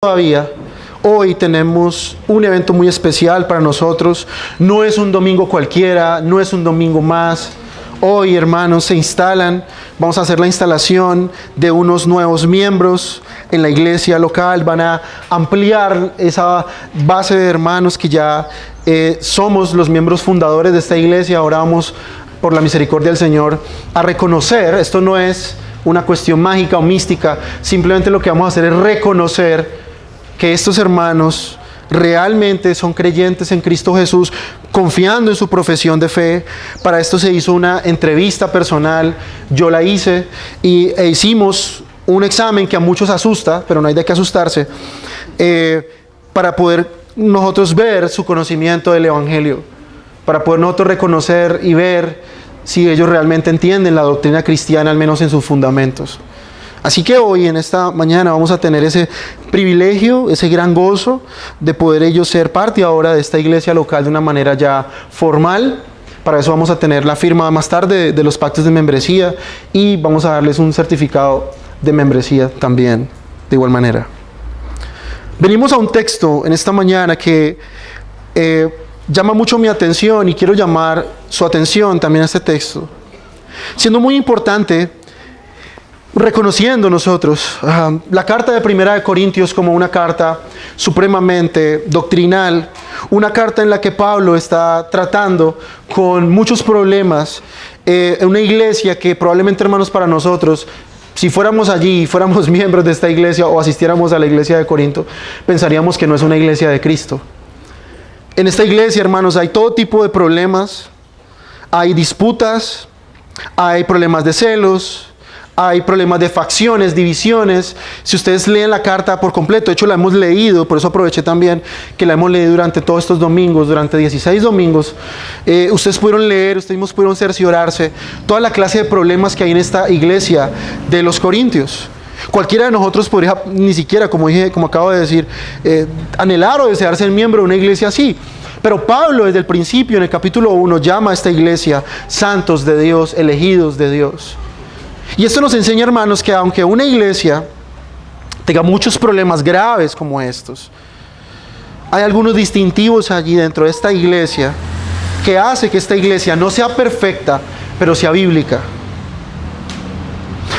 Todavía, hoy tenemos un evento muy especial para nosotros. No es un domingo cualquiera, no es un domingo más. Hoy, hermanos, vamos a hacer la instalación de unos nuevos miembros en la iglesia local. Van a ampliar esa base de hermanos que ya somos los miembros fundadores de esta iglesia. Ahora vamos, por la misericordia del Señor, a reconocer, esto no es una cuestión mágica o mística, simplemente lo que vamos a hacer es reconocer que estos hermanos realmente son creyentes en Cristo Jesús, confiando en su profesión de fe. Para esto se hizo una entrevista personal, yo la hice, e hicimos un examen que a muchos asusta, pero no hay de qué asustarse, para poder nosotros ver su conocimiento del Evangelio, para poder nosotros reconocer y ver si ellos realmente entienden la doctrina cristiana, al menos en sus fundamentos. Así que hoy, en esta mañana, vamos a tener ese privilegio, ese gran gozo de poder ellos ser parte ahora de esta iglesia local de una manera ya formal. Para eso vamos a tener la firma más tarde de los pactos de membresía y vamos a darles un certificado de membresía también, de igual manera. Venimos a un texto en esta mañana que llama mucho mi atención y quiero llamar su atención también a este texto. Siendo muy importante, reconociendo nosotros la carta de Primera de Corintios como una carta supremamente doctrinal, una carta en la que Pablo está tratando con muchos problemas, una iglesia que probablemente, hermanos, para nosotros, si fuéramos allí, fuéramos miembros de esta iglesia o asistiéramos a la iglesia de Corinto, pensaríamos que no es una iglesia de Cristo. En esta iglesia, hermanos, hay todo tipo de problemas, hay disputas, hay problemas de celos, hay problemas de facciones, divisiones. Si ustedes leen la carta por completo, de hecho la hemos leído, por eso aproveché también que la hemos leído durante todos estos domingos, durante 16 domingos, ustedes pudieron leer, ustedes mismos pudieron cerciorarse toda la clase de problemas que hay en esta iglesia de los Corintios. Cualquiera de nosotros podría, ni siquiera, como acabo de decir, anhelar o desear ser miembro de una iglesia así. Pero Pablo desde el principio, en el capítulo 1, llama a esta iglesia santos de Dios, elegidos de Dios. Y esto nos enseña, hermanos, que aunque una iglesia tenga muchos problemas graves como estos, hay algunos distintivos allí dentro de esta iglesia que hace que esta iglesia no sea perfecta, pero sea bíblica.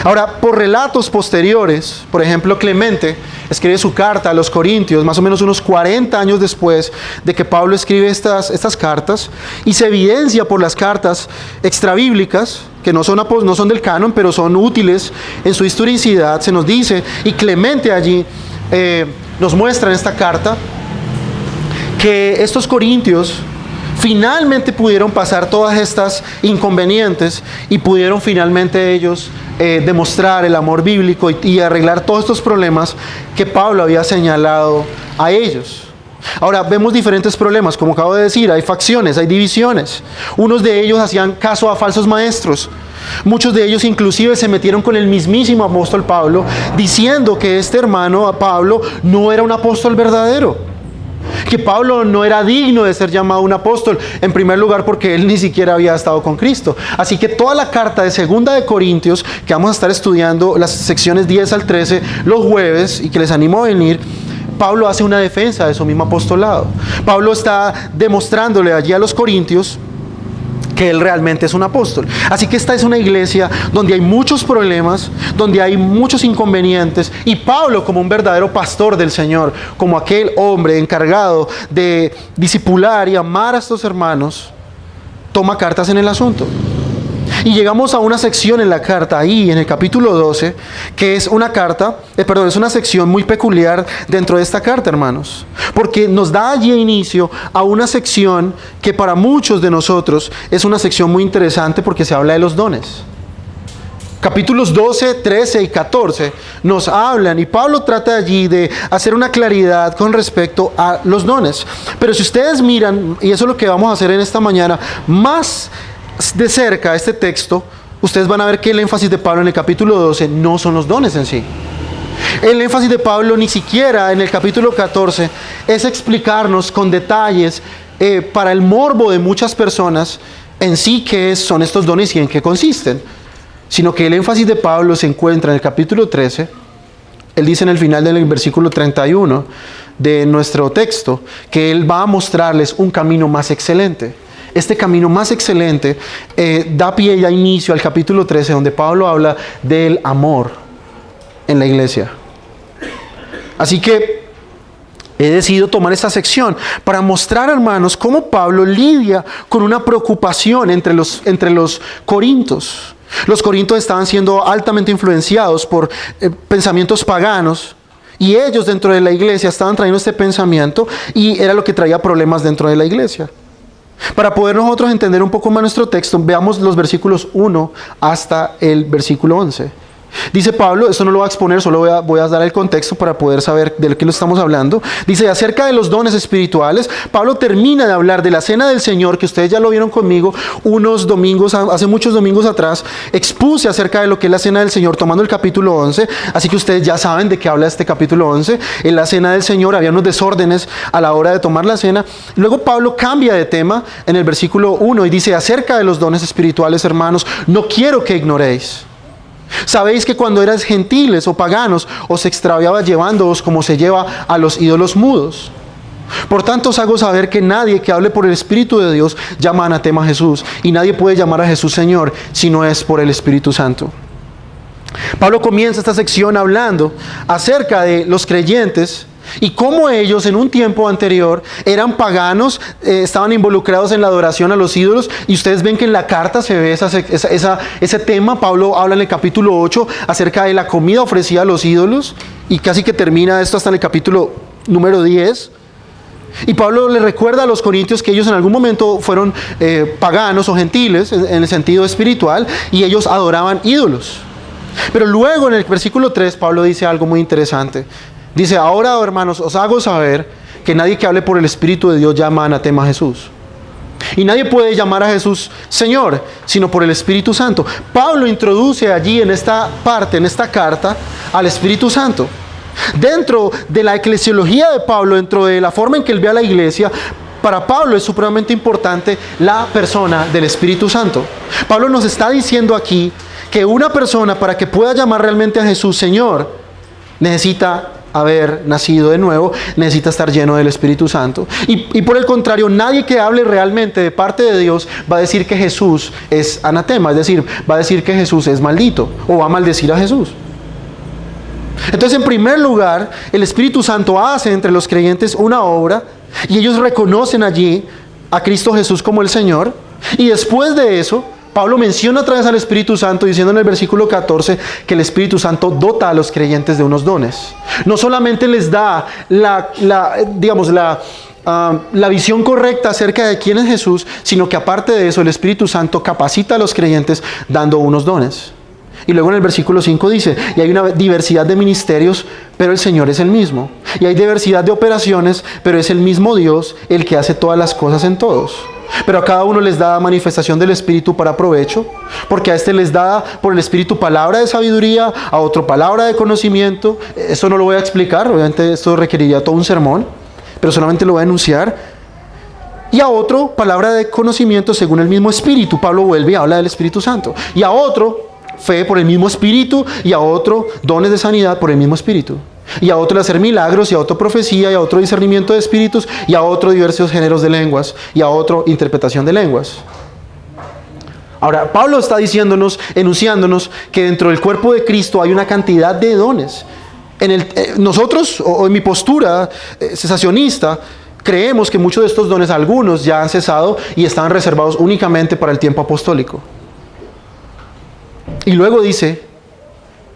Ahora, por relatos posteriores, por ejemplo, Clemente escribe su carta a los Corintios, más o menos unos 40 años después de que Pablo escribe estas cartas, y se evidencia por las cartas extrabíblicas, que no son del canon, pero son útiles en su historicidad. Se nos dice, y Clemente allí nos muestra en esta carta, que estos corintios finalmente pudieron pasar todas estas inconvenientes y pudieron finalmente ellos demostrar el amor bíblico y arreglar todos estos problemas que Pablo había señalado a ellos. Ahora, vemos diferentes problemas, como acabo de decir, hay facciones, hay divisiones. Unos de ellos hacían caso a falsos maestros. Muchos de ellos inclusive se metieron con el mismísimo apóstol Pablo, diciendo que este hermano, Pablo, no era un apóstol verdadero. Que Pablo no era digno de ser llamado un apóstol, en primer lugar porque él ni siquiera había estado con Cristo. Así que toda la carta de Segunda de Corintios, que vamos a estar estudiando las secciones 10 al 13 los jueves, y que les animo a venir, Pablo hace una defensa de su mismo apostolado. Pablo está demostrándole allí a los corintios que él realmente es un apóstol. Así que esta es una iglesia donde hay muchos problemas, donde hay muchos inconvenientes, y Pablo, como un verdadero pastor del Señor, como aquel hombre encargado de discipular y amar a estos hermanos, toma cartas en el asunto. Y llegamos a una sección en la carta, ahí en el capítulo 12, que es es una sección muy peculiar dentro de esta carta, hermanos, porque nos da allí inicio a una sección que para muchos de nosotros es una sección muy interesante, porque se habla de los dones. Capítulos 12, 13 y 14 nos hablan, y Pablo trata allí de hacer una claridad con respecto a los dones. Pero si ustedes miran, y eso es lo que vamos a hacer en esta mañana, más de cerca este texto, ustedes van a ver que el énfasis de Pablo en el capítulo 12 no son los dones en sí. El énfasis de Pablo ni siquiera en el capítulo 14 es explicarnos con detalles para el morbo de muchas personas en sí qué son estos dones y en qué consisten, sino que el énfasis de Pablo se encuentra en el capítulo 13 Él dice en el final del versículo 31 de nuestro texto que Él va a mostrarles un camino más excelente. Este camino más excelente da pie y da inicio al capítulo 13, donde Pablo habla del amor en la iglesia. Así que he decidido tomar esta sección para mostrar, hermanos, cómo Pablo lidia con una preocupación entre los corintios. Los corintios estaban siendo altamente influenciados por pensamientos paganos, y ellos dentro de la iglesia estaban trayendo este pensamiento y era lo que traía problemas dentro de la iglesia. Para poder nosotros entender un poco más nuestro texto, veamos los versículos 1 hasta el versículo 11. Dice Pablo, esto no lo voy a exponer, solo voy a dar el contexto para poder saber de qué lo estamos hablando. Dice, acerca de los dones espirituales, Pablo termina de hablar de la cena del Señor, que ustedes ya lo vieron conmigo unos domingos, hace muchos domingos atrás, expuse acerca de lo que es la cena del Señor, tomando el capítulo 11, así que ustedes ya saben de qué habla este capítulo 11. En la cena del Señor había unos desórdenes a la hora de tomar la cena. Luego Pablo cambia de tema en el versículo 1 y dice, acerca de los dones espirituales, hermanos, no quiero que ignoréis. Sabéis que cuando eras gentiles o paganos, os extraviaba llevándoos como se lleva a los ídolos mudos. Por tanto os hago saber que nadie que hable por el Espíritu de Dios llama anatema a Jesús, y nadie puede llamar a Jesús Señor si no es por el Espíritu Santo. Pablo comienza esta sección hablando acerca de los creyentes y cómo ellos en un tiempo anterior eran paganos, estaban involucrados en la adoración a los ídolos, y ustedes ven que en la carta se ve ese tema. Pablo habla en el capítulo 8 acerca de la comida ofrecida a los ídolos, y casi que termina esto hasta en el capítulo número 10. Y Pablo le recuerda a los corintios que ellos en algún momento fueron paganos o gentiles en el sentido espiritual, y ellos adoraban ídolos. Pero luego en el versículo 3 Pablo dice algo muy interesante. Dice, ahora, hermanos, os hago saber que nadie que hable por el Espíritu de Dios llama anatema a Jesús. Y nadie puede llamar a Jesús Señor, sino por el Espíritu Santo. Pablo introduce allí en esta parte, en esta carta, al Espíritu Santo. Dentro de la eclesiología de Pablo, dentro de la forma en que él ve a la iglesia, para Pablo es supremamente importante la persona del Espíritu Santo. Pablo nos está diciendo aquí que una persona, para que pueda llamar realmente a Jesús Señor, necesita haber nacido de nuevo, necesita estar lleno del Espíritu Santo. Y por el contrario, nadie que hable realmente de parte de Dios va a decir que Jesús es anatema, es decir, va a decir que Jesús es maldito o va a maldecir a Jesús. Entonces, en primer lugar, el Espíritu Santo hace entre los creyentes una obra, y ellos reconocen allí a Cristo Jesús como el Señor. Y después de eso, Pablo menciona otra vez al Espíritu Santo, diciendo en el versículo 14 que el Espíritu Santo dota a los creyentes de unos dones. No solamente les da la visión correcta acerca de quién es Jesús, sino que aparte de eso el Espíritu Santo capacita a los creyentes dando unos dones. Y luego en el versículo 5 dice, y hay una diversidad de ministerios, pero el Señor es el mismo. Y hay diversidad de operaciones, pero es el mismo Dios el que hace todas las cosas en todos. Pero a cada uno les da manifestación del Espíritu para provecho, porque a este les da por el Espíritu palabra de sabiduría, a otro palabra de conocimiento. Esto no lo voy a explicar, obviamente esto requeriría todo un sermón, pero solamente lo voy a enunciar. Y a otro palabra de conocimiento según el mismo Espíritu. Pablo vuelve y habla del Espíritu Santo. Y a otro fe por el mismo Espíritu, y a otro dones de sanidad por el mismo Espíritu, y a otro el hacer milagros, y a otro profecía, y a otro discernimiento de espíritus, y a otro diversos géneros de lenguas, y a otro interpretación de lenguas. Ahora, Pablo está diciéndonos, enunciándonos que dentro del cuerpo de Cristo hay una cantidad de dones. Nosotros, o en mi postura cesacionista, creemos que muchos de estos dones, algunos ya han cesado y estaban reservados únicamente para el tiempo apostólico. Y luego dice,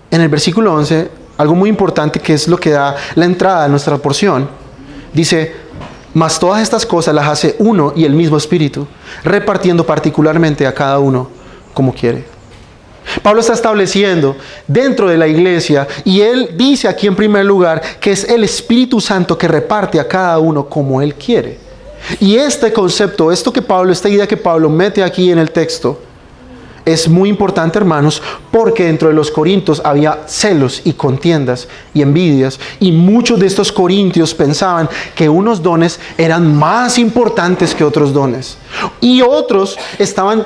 en el versículo 11, algo muy importante que es lo que da la entrada a nuestra porción. Dice, mas todas estas cosas las hace uno y el mismo Espíritu, repartiendo particularmente a cada uno como quiere. Pablo está estableciendo dentro de la iglesia, y él dice aquí en primer lugar que es el Espíritu Santo que reparte a cada uno como él quiere. Y este concepto, esta idea que Pablo mete aquí en el texto, es muy importante, hermanos, porque dentro de los corintios había celos y contiendas y envidias, y muchos de estos corintios pensaban que unos dones eran más importantes que otros dones, y otros estaban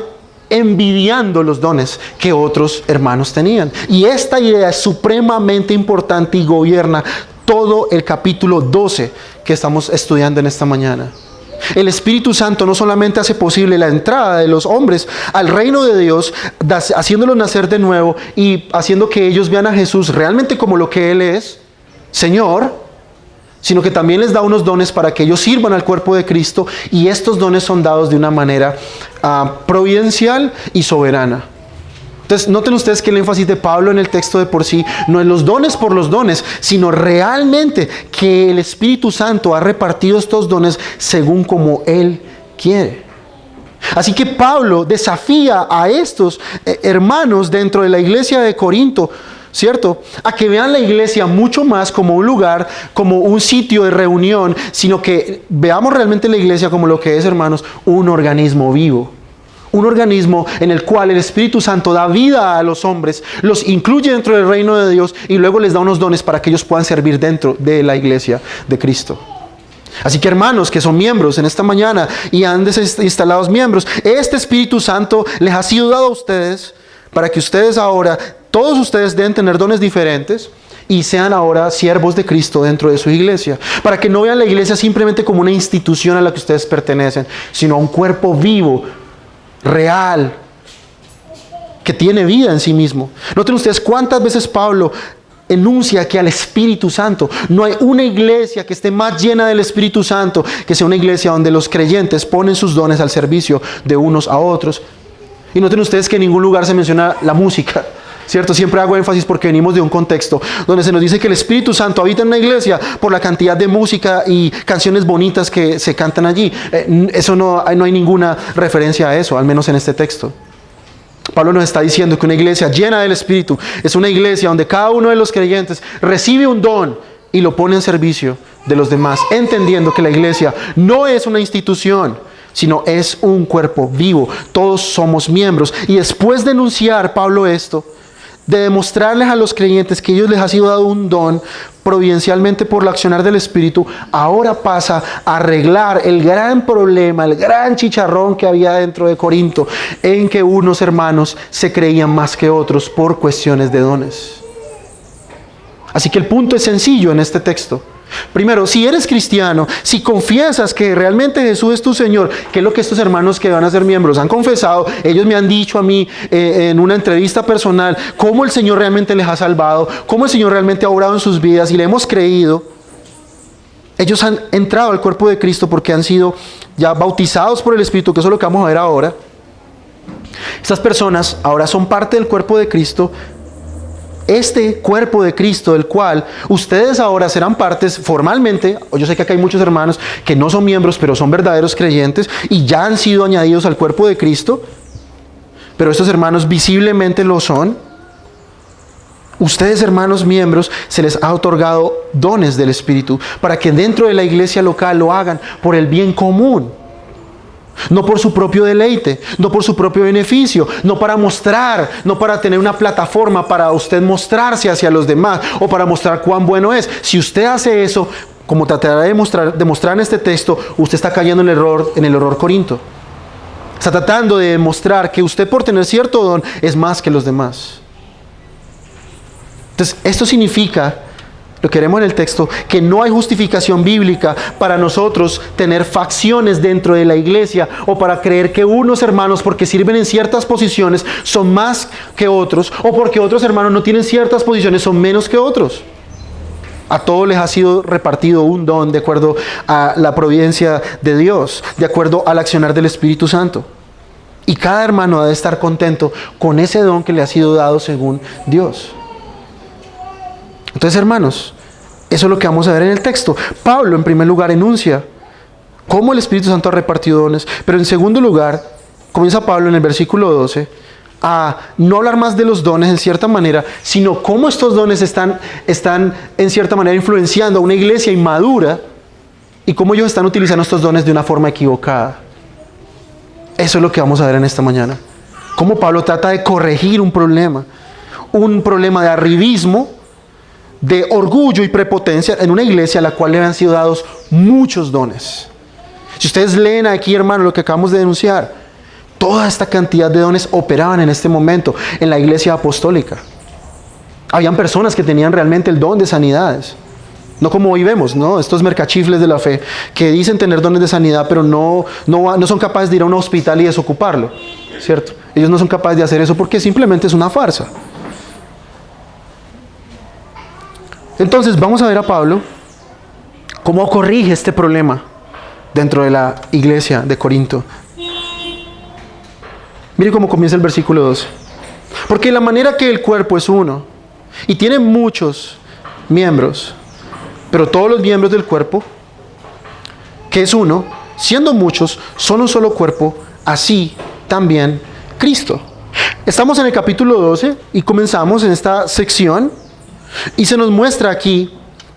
envidiando los dones que otros hermanos tenían. Y esta idea es supremamente importante y gobierna todo el capítulo 12 que estamos estudiando en esta mañana. El Espíritu Santo no solamente hace posible la entrada de los hombres al reino de Dios, haciéndolos nacer de nuevo y haciendo que ellos vean a Jesús realmente como lo que Él es, Señor, sino que también les da unos dones para que ellos sirvan al cuerpo de Cristo, y estos dones son dados de una manera providencial y soberana. Entonces, noten ustedes que el énfasis de Pablo en el texto de por sí no es los dones por los dones, sino realmente que el Espíritu Santo ha repartido estos dones según como Él quiere. Así que Pablo desafía a estos hermanos dentro de la iglesia de Corinto, ¿cierto?, a que vean la iglesia mucho más como un lugar, como un sitio de reunión, sino que veamos realmente la iglesia como lo que es, hermanos, un organismo vivo. Un organismo en el cual el Espíritu Santo da vida a los hombres, los incluye dentro del reino de Dios y luego les da unos dones para que ellos puedan servir dentro de la iglesia de Cristo. Así que, hermanos que son miembros en esta mañana y han instalados miembros, este Espíritu Santo les ha sido dado a ustedes para que ustedes ahora, todos ustedes deben tener dones diferentes y sean ahora siervos de Cristo dentro de su iglesia, para que no vean la iglesia simplemente como una institución a la que ustedes pertenecen, sino a un cuerpo vivo, real, que tiene vida en sí mismo. Noten ustedes cuántas veces Pablo enuncia que al Espíritu Santo, no hay una iglesia que esté más llena del Espíritu Santo que sea una iglesia donde los creyentes ponen sus dones al servicio de unos a otros. Y noten ustedes que en ningún lugar se menciona la música, ¿cierto? Siempre hago énfasis porque venimos de un contexto donde se nos dice que el Espíritu Santo habita en una iglesia por la cantidad de música y canciones bonitas que se cantan allí. Eso no hay ninguna referencia a eso, al menos en este texto. Pablo nos está diciendo que una iglesia llena del Espíritu es una iglesia donde cada uno de los creyentes recibe un don y lo pone en servicio de los demás, entendiendo que la iglesia no es una institución, sino es un cuerpo vivo. Todos somos miembros. Y después de enunciar Pablo esto, de demostrarles a los creyentes que ellos les ha sido dado un don providencialmente por la accionar del Espíritu, ahora pasa a arreglar el gran problema, el gran chicharrón que había dentro de Corinto, en que unos hermanos se creían más que otros por cuestiones de dones. Así que el punto es sencillo en este texto. Primero, si eres cristiano, si confiesas que realmente Jesús es tu Señor, que es lo que estos hermanos que van a ser miembros han confesado, ellos me han dicho a mí en una entrevista personal, cómo el Señor realmente les ha salvado, cómo el Señor realmente ha obrado en sus vidas y le hemos creído. Ellos han entrado al cuerpo de Cristo porque han sido ya bautizados por el Espíritu, que eso es lo que vamos a ver ahora. Estas personas ahora son parte del cuerpo de Cristo. Este cuerpo de Cristo, del cual ustedes ahora serán partes formalmente. Yo sé que acá hay muchos hermanos que no son miembros, pero son verdaderos creyentes y ya han sido añadidos al cuerpo de Cristo, pero estos hermanos visiblemente lo son. Ustedes, hermanos miembros, se les ha otorgado dones del Espíritu para que dentro de la iglesia local lo hagan por el bien común. No por su propio deleite, no por su propio beneficio, no para mostrar, no para tener una plataforma para usted mostrarse hacia los demás o para mostrar cuán bueno es. Si usted hace eso, como tratará de demostrar en este texto, usted está cayendo en el error Corinto. Está tratando de demostrar que usted por tener cierto don es más que los demás. Entonces, esto significa, lo que vemos en el texto, que no hay justificación bíblica para nosotros tener facciones dentro de la iglesia o para creer que unos hermanos, porque sirven en ciertas posiciones, son más que otros, o porque otros hermanos no tienen ciertas posiciones, son menos que otros. A todos les ha sido repartido un don de acuerdo a la providencia de Dios, de acuerdo al accionar del Espíritu Santo. Y cada hermano ha de estar contento con ese don que le ha sido dado según Dios. Entonces, hermanos, eso es lo que vamos a ver en el texto. Pablo, en primer lugar, enuncia cómo el Espíritu Santo ha repartido dones, pero en segundo lugar, comienza Pablo en el versículo 12 a no hablar más de los dones en cierta manera, sino cómo estos dones están en cierta manera influenciando a una iglesia inmadura y cómo ellos están utilizando estos dones de una forma equivocada. Eso es lo que vamos a ver en esta mañana. Cómo Pablo trata de corregir un problema de arribismo, de orgullo y prepotencia en una iglesia a la cual le han sido dados muchos dones. Si ustedes leen aquí, hermano, lo que acabamos de denunciar, Toda esta cantidad de dones operaban en este momento en la iglesia apostólica. Habían personas que tenían realmente el don de sanidades. No como hoy vemos, ¿no? Estos mercachifles de la fe que dicen tener dones de sanidad, pero no son capaces de ir a un hospital y desocuparlo, ¿cierto? Ellos no son capaces de hacer eso porque simplemente es una farsa. Entonces vamos a ver a Pablo cómo corrige este problema dentro de la iglesia de Corinto. Mire cómo comienza el versículo 12. Porque la manera que el cuerpo es uno y tiene muchos miembros, pero todos los miembros del cuerpo, que es uno, siendo muchos, son un solo cuerpo, así también Cristo. Estamos en el capítulo 12 y comenzamos en esta sección y se nos muestra aquí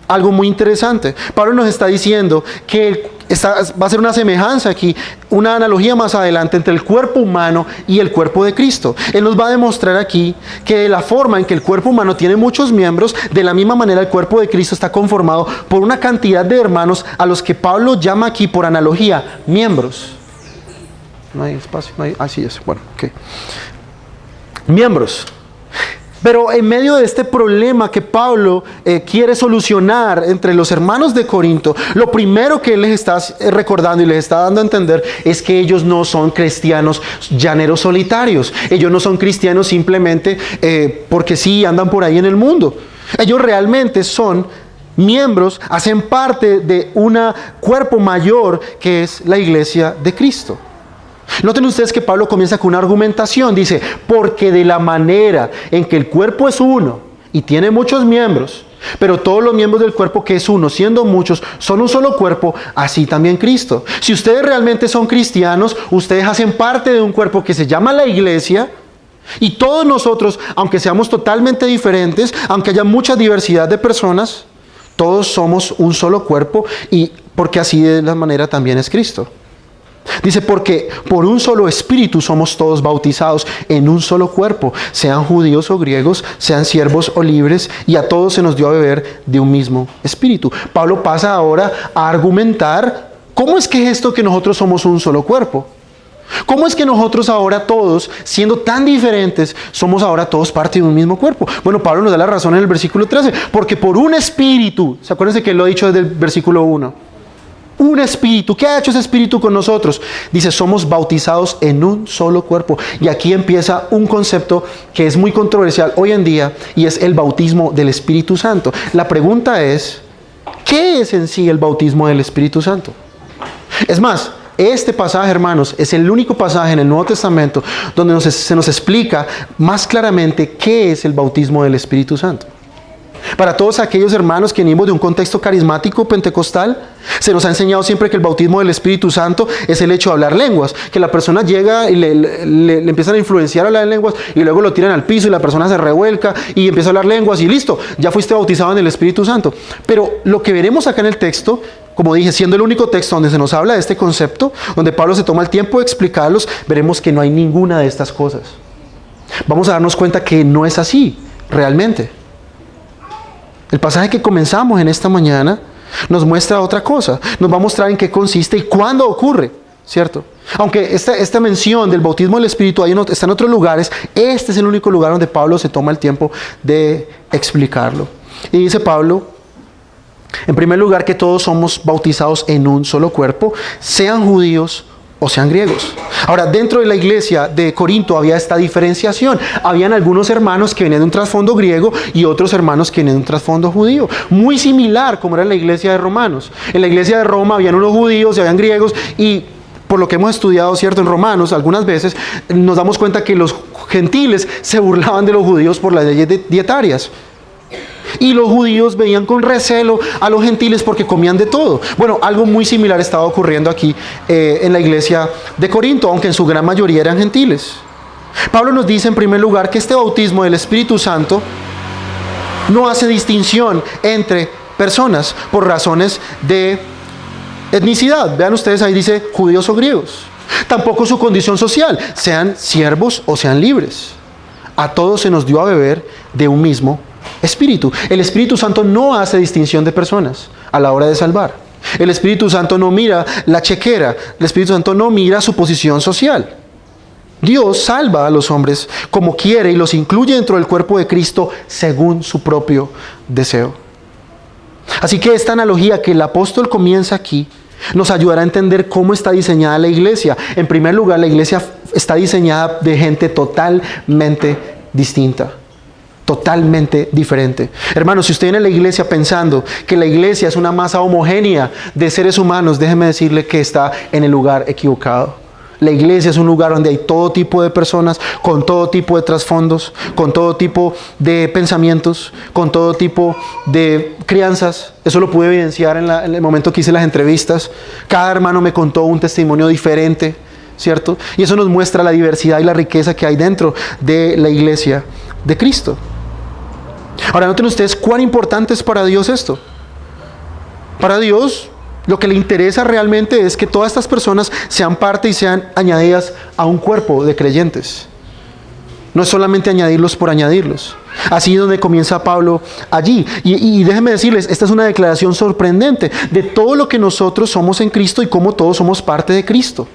algo muy interesante. Pablo nos está diciendo que va a ser una semejanza aquí, una analogía más adelante entre el cuerpo humano y el cuerpo de Cristo. Él nos va a demostrar aquí que de la forma en que el cuerpo humano tiene muchos miembros, de la misma manera el cuerpo de Cristo está conformado por una cantidad de hermanos a los que Pablo llama aquí por analogía miembros. No hay espacio, no hay, así es, bueno, ok. Miembros. Pero en medio de este problema que Pablo quiere solucionar entre los hermanos de Corinto, lo primero que él les está recordando y les está dando a entender es que ellos no son cristianos llaneros solitarios. Ellos no son cristianos simplemente porque sí andan por ahí en el mundo. Ellos realmente son miembros, hacen parte de un cuerpo mayor que es la iglesia de Cristo. Noten ustedes que Pablo comienza con una argumentación, dice, porque de la manera en que el cuerpo es uno y tiene muchos miembros, pero todos los miembros del cuerpo que es uno, siendo muchos, son un solo cuerpo, así también Cristo. Si ustedes realmente son cristianos, ustedes hacen parte de un cuerpo que se llama la iglesia, y todos nosotros, aunque seamos totalmente diferentes, aunque haya mucha diversidad de personas, todos somos un solo cuerpo, y porque así de la manera también es Cristo. Dice, porque por un solo espíritu somos todos bautizados en un solo cuerpo, sean judíos o griegos, sean siervos o libres, y a todos se nos dio a beber de un mismo espíritu. Pablo pasa ahora a argumentar cómo es que es esto que nosotros somos un solo cuerpo. ¿Cómo es que nosotros ahora todos, siendo tan diferentes, somos ahora todos parte de un mismo cuerpo? Bueno, Pablo nos da la razón en el versículo 13, porque por un espíritu, ¿se acuerdan que él lo ha dicho desde el versículo 1? Un espíritu. ¿Qué ha hecho ese espíritu con nosotros? Dice, somos bautizados en un solo cuerpo. Y aquí empieza un concepto que es muy controversial hoy en día, y es el bautismo del Espíritu Santo. La pregunta es, ¿qué es en sí el bautismo del Espíritu Santo? Es más, este pasaje, hermanos, es el único pasaje en el Nuevo Testamento donde se nos explica más claramente qué es el bautismo del Espíritu Santo. Para todos aquellos hermanos que venimos de un contexto carismático pentecostal, se nos ha enseñado siempre que el bautismo del Espíritu Santo es el hecho de hablar lenguas, que la persona llega y le empiezan a influenciar a hablar en lenguas y luego lo tiran al piso y la persona se revuelca y empieza a hablar lenguas y listo, ya fuiste bautizado en el Espíritu Santo. Pero lo que veremos acá en el texto, como dije, siendo el único texto donde se nos habla de este concepto, donde Pablo se toma el tiempo de explicarlos, veremos que no hay ninguna de estas cosas. Vamos a darnos cuenta que no es así, realmente. El pasaje que comenzamos en esta mañana nos muestra otra cosa. Nos va a mostrar en qué consiste y cuándo ocurre, ¿cierto? Aunque esta mención del bautismo del Espíritu está en otros lugares, este es el único lugar donde Pablo se toma el tiempo de explicarlo. Y dice Pablo, en primer lugar, que todos somos bautizados en un solo cuerpo, sean judíos o sean griegos. Ahora, dentro de la iglesia de Corinto había esta diferenciación. Habían algunos hermanos que venían de un trasfondo griego y otros hermanos que venían de un trasfondo judío. Muy similar como era en la iglesia de Romanos. En la iglesia de Roma habían unos judíos y habían griegos, y por lo que hemos estudiado, ¿cierto?, en Romanos, algunas veces nos damos cuenta que los gentiles se burlaban de los judíos por las leyes dietarias. Y los judíos veían con recelo a los gentiles porque comían de todo. Bueno, algo muy similar estaba ocurriendo aquí en la iglesia de Corinto, aunque en su gran mayoría eran gentiles. Pablo nos dice en primer lugar que este bautismo del Espíritu Santo no hace distinción entre personas por razones de etnicidad. Vean ustedes, ahí dice judíos o griegos. Tampoco su condición social, sean siervos o sean libres. A todos se nos dio a beber de un mismo Espíritu. El Espíritu Santo no hace distinción de personas a la hora de salvar. El Espíritu Santo no mira la chequera. El Espíritu Santo no mira su posición social. Dios salva a los hombres como quiere y los incluye dentro del cuerpo de Cristo según su propio deseo. Así que esta analogía que el apóstol comienza aquí nos ayudará a entender cómo está diseñada la iglesia. En primer lugar, la iglesia está diseñada de gente totalmente distinta, totalmente diferente. Hermanos, si usted viene a la iglesia pensando que la iglesia es una masa homogénea de seres humanos, déjeme decirle que está en el lugar equivocado. La iglesia es un lugar donde hay todo tipo de personas, con todo tipo de trasfondos, con todo tipo de pensamientos, con todo tipo de crianzas. Eso lo pude evidenciar en el momento que hice las entrevistas. Cada hermano me contó un testimonio diferente, ¿cierto? Y eso nos muestra la diversidad y la riqueza que hay dentro de la iglesia de Cristo. Ahora, noten ustedes cuán importante es para Dios esto. Para Dios, lo que le interesa realmente es que todas estas personas sean parte y sean añadidas a un cuerpo de creyentes. No es solamente añadirlos por añadirlos. Así es donde comienza Pablo allí. Y déjenme decirles, esta es una declaración sorprendente de todo lo que nosotros somos en Cristo y cómo todos somos parte de Cristo.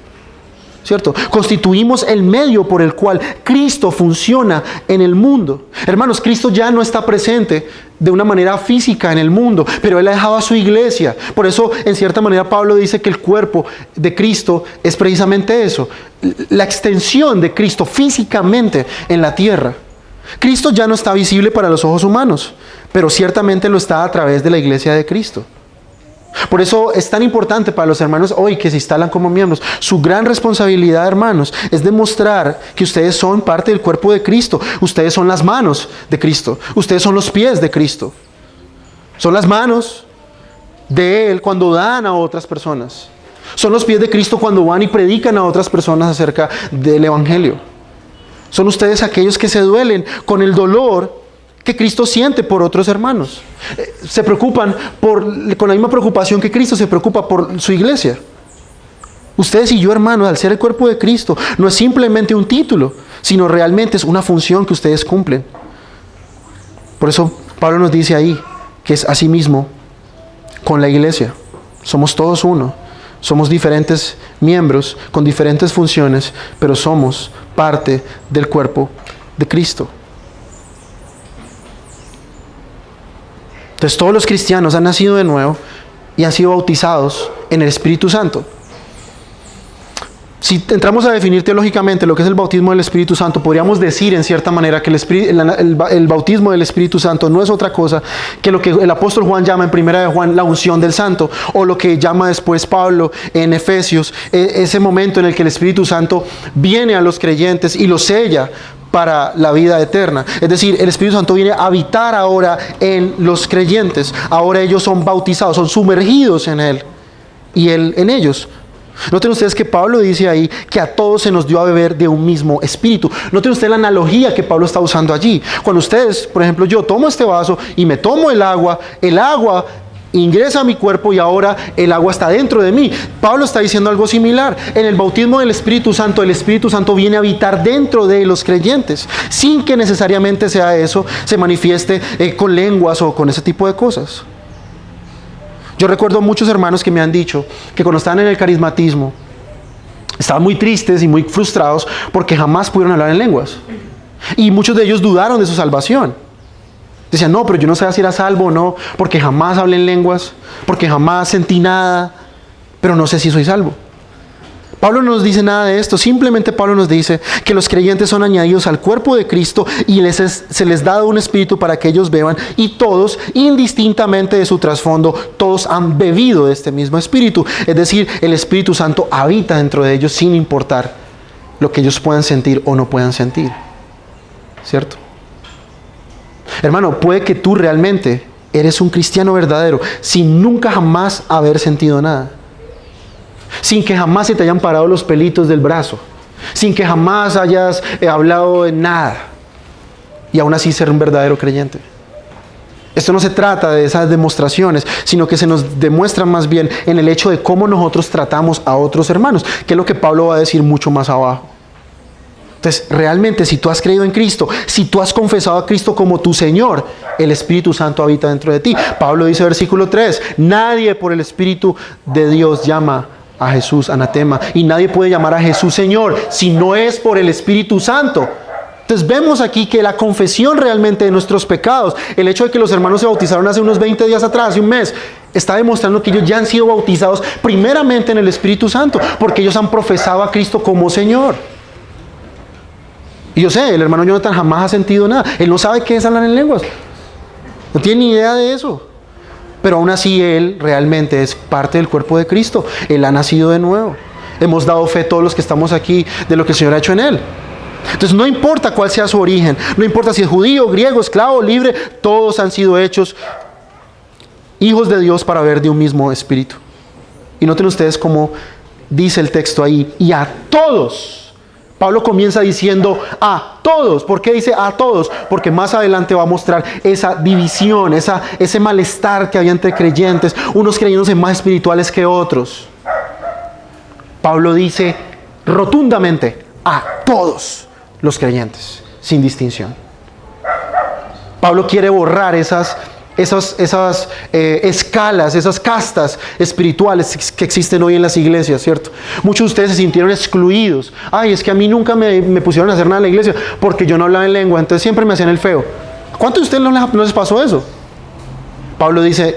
¿Cierto? Constituimos el medio por el cual Cristo funciona en el mundo. Hermanos, Cristo ya no está presente de una manera física en el mundo, pero Él ha dejado a su iglesia. Por eso, en cierta manera, Pablo dice que el cuerpo de Cristo es precisamente eso, la extensión de Cristo físicamente en la tierra. Cristo ya no está visible para los ojos humanos, pero ciertamente lo está a través de la iglesia de Cristo. Por eso es tan importante para los hermanos hoy que se instalan como miembros. Su gran responsabilidad, hermanos, es demostrar que ustedes son parte del cuerpo de Cristo. Ustedes son las manos de Cristo. Ustedes son los pies de Cristo. Son las manos de Él cuando dan a otras personas. Son los pies de Cristo cuando van y predican a otras personas acerca del Evangelio. Son ustedes aquellos que se duelen con el dolor que Cristo siente por otros hermanos. Se preocupan con la misma preocupación que Cristo se preocupa por su iglesia. Ustedes y yo, hermanos, al ser el cuerpo de Cristo, no es simplemente un título, sino realmente es una función que ustedes cumplen. Por eso Pablo nos dice ahí que es así mismo con la iglesia. Somos todos uno. Somos diferentes miembros con diferentes funciones, pero somos parte del cuerpo de Cristo. Entonces todos los cristianos han nacido de nuevo y han sido bautizados en el Espíritu Santo. Si entramos a definir teológicamente lo que es el bautismo del Espíritu Santo, podríamos decir en cierta manera que el bautismo del Espíritu Santo no es otra cosa que lo que el apóstol Juan llama en Primera de Juan la unción del Santo, o lo que llama después Pablo en Efesios, ese momento en el que el Espíritu Santo viene a los creyentes y los sella para la vida eterna. Es decir, el Espíritu Santo viene a habitar ahora en los creyentes. Ahora ellos son bautizados, son sumergidos en Él y Él en ellos. Noten ustedes que Pablo dice ahí que a todos se nos dio a beber de un mismo espíritu. Noten ustedes la analogía que Pablo está usando allí. Cuando ustedes, por ejemplo, yo tomo este vaso y me tomo el agua ingresa a mi cuerpo y ahora el agua está dentro de mí. Pablo está diciendo algo similar. En el bautismo del Espíritu Santo, el Espíritu Santo viene a habitar dentro de los creyentes, sin que necesariamente sea eso, se manifieste con lenguas o con ese tipo de cosas. Yo recuerdo muchos hermanos que me han dicho que cuando estaban en el carismatismo, estaban muy tristes y muy frustrados porque jamás pudieron hablar en lenguas. Y muchos de ellos dudaron de su salvación. Decían, no, pero yo no sé si era salvo o no, porque jamás hablé en lenguas, porque jamás sentí nada, pero no sé si soy salvo. Pablo no nos dice nada de esto, simplemente Pablo nos dice que los creyentes son añadidos al cuerpo de Cristo y se les da un espíritu para que ellos beban, y todos, indistintamente de su trasfondo, todos han bebido de este mismo espíritu. Es decir, el Espíritu Santo habita dentro de ellos sin importar lo que ellos puedan sentir o no puedan sentir. ¿Cierto? Hermano, puede que tú realmente eres un cristiano verdadero sin nunca jamás haber sentido nada. Sin que jamás se te hayan parado los pelitos del brazo. Sin que jamás hayas hablado de nada. Y aún así ser un verdadero creyente. Esto no se trata de esas demostraciones, sino que se nos demuestra más bien en el hecho de cómo nosotros tratamos a otros hermanos, que es lo que Pablo va a decir mucho más abajo. Entonces, realmente, si tú has creído en Cristo, si tú has confesado a Cristo como tu Señor, el Espíritu Santo habita dentro de ti. Pablo dice, versículo 3, nadie por el Espíritu de Dios llama a Jesús anatema. Y nadie puede llamar a Jesús Señor si no es por el Espíritu Santo. Entonces vemos aquí que la confesión realmente de nuestros pecados, el hecho de que los hermanos se bautizaron hace unos 20 días atrás, hace un mes, está demostrando que ellos ya han sido bautizados primeramente en el Espíritu Santo, porque ellos han profesado a Cristo como Señor. Y yo sé, el hermano Jonathan jamás ha sentido nada. Él no sabe qué es hablar en lenguas. No tiene ni idea de eso. Pero aún así él realmente es parte del cuerpo de Cristo. Él ha nacido de nuevo. Hemos dado fe todos los que estamos aquí de lo que el Señor ha hecho en él. Entonces no importa cuál sea su origen, no importa si es judío, griego, esclavo, libre, todos han sido hechos hijos de Dios para ver de un mismo espíritu. Y noten ustedes cómo dice el texto ahí, y a todos. Pablo comienza diciendo a todos. ¿Por qué dice a todos? Porque más adelante va a mostrar esa división, ese malestar que había entre creyentes, unos creyéndose más espirituales que otros. Pablo dice rotundamente a todos los creyentes, sin distinción. Pablo quiere borrar esas escalas, esas castas espirituales que existen hoy en las iglesias, ¿cierto? Muchos de ustedes se sintieron excluidos. Ay, es que a mí nunca me pusieron a hacer nada en la iglesia porque yo no hablaba en lengua, entonces siempre me hacían el feo. ¿Cuántos de ustedes no les pasó eso? Pablo dice,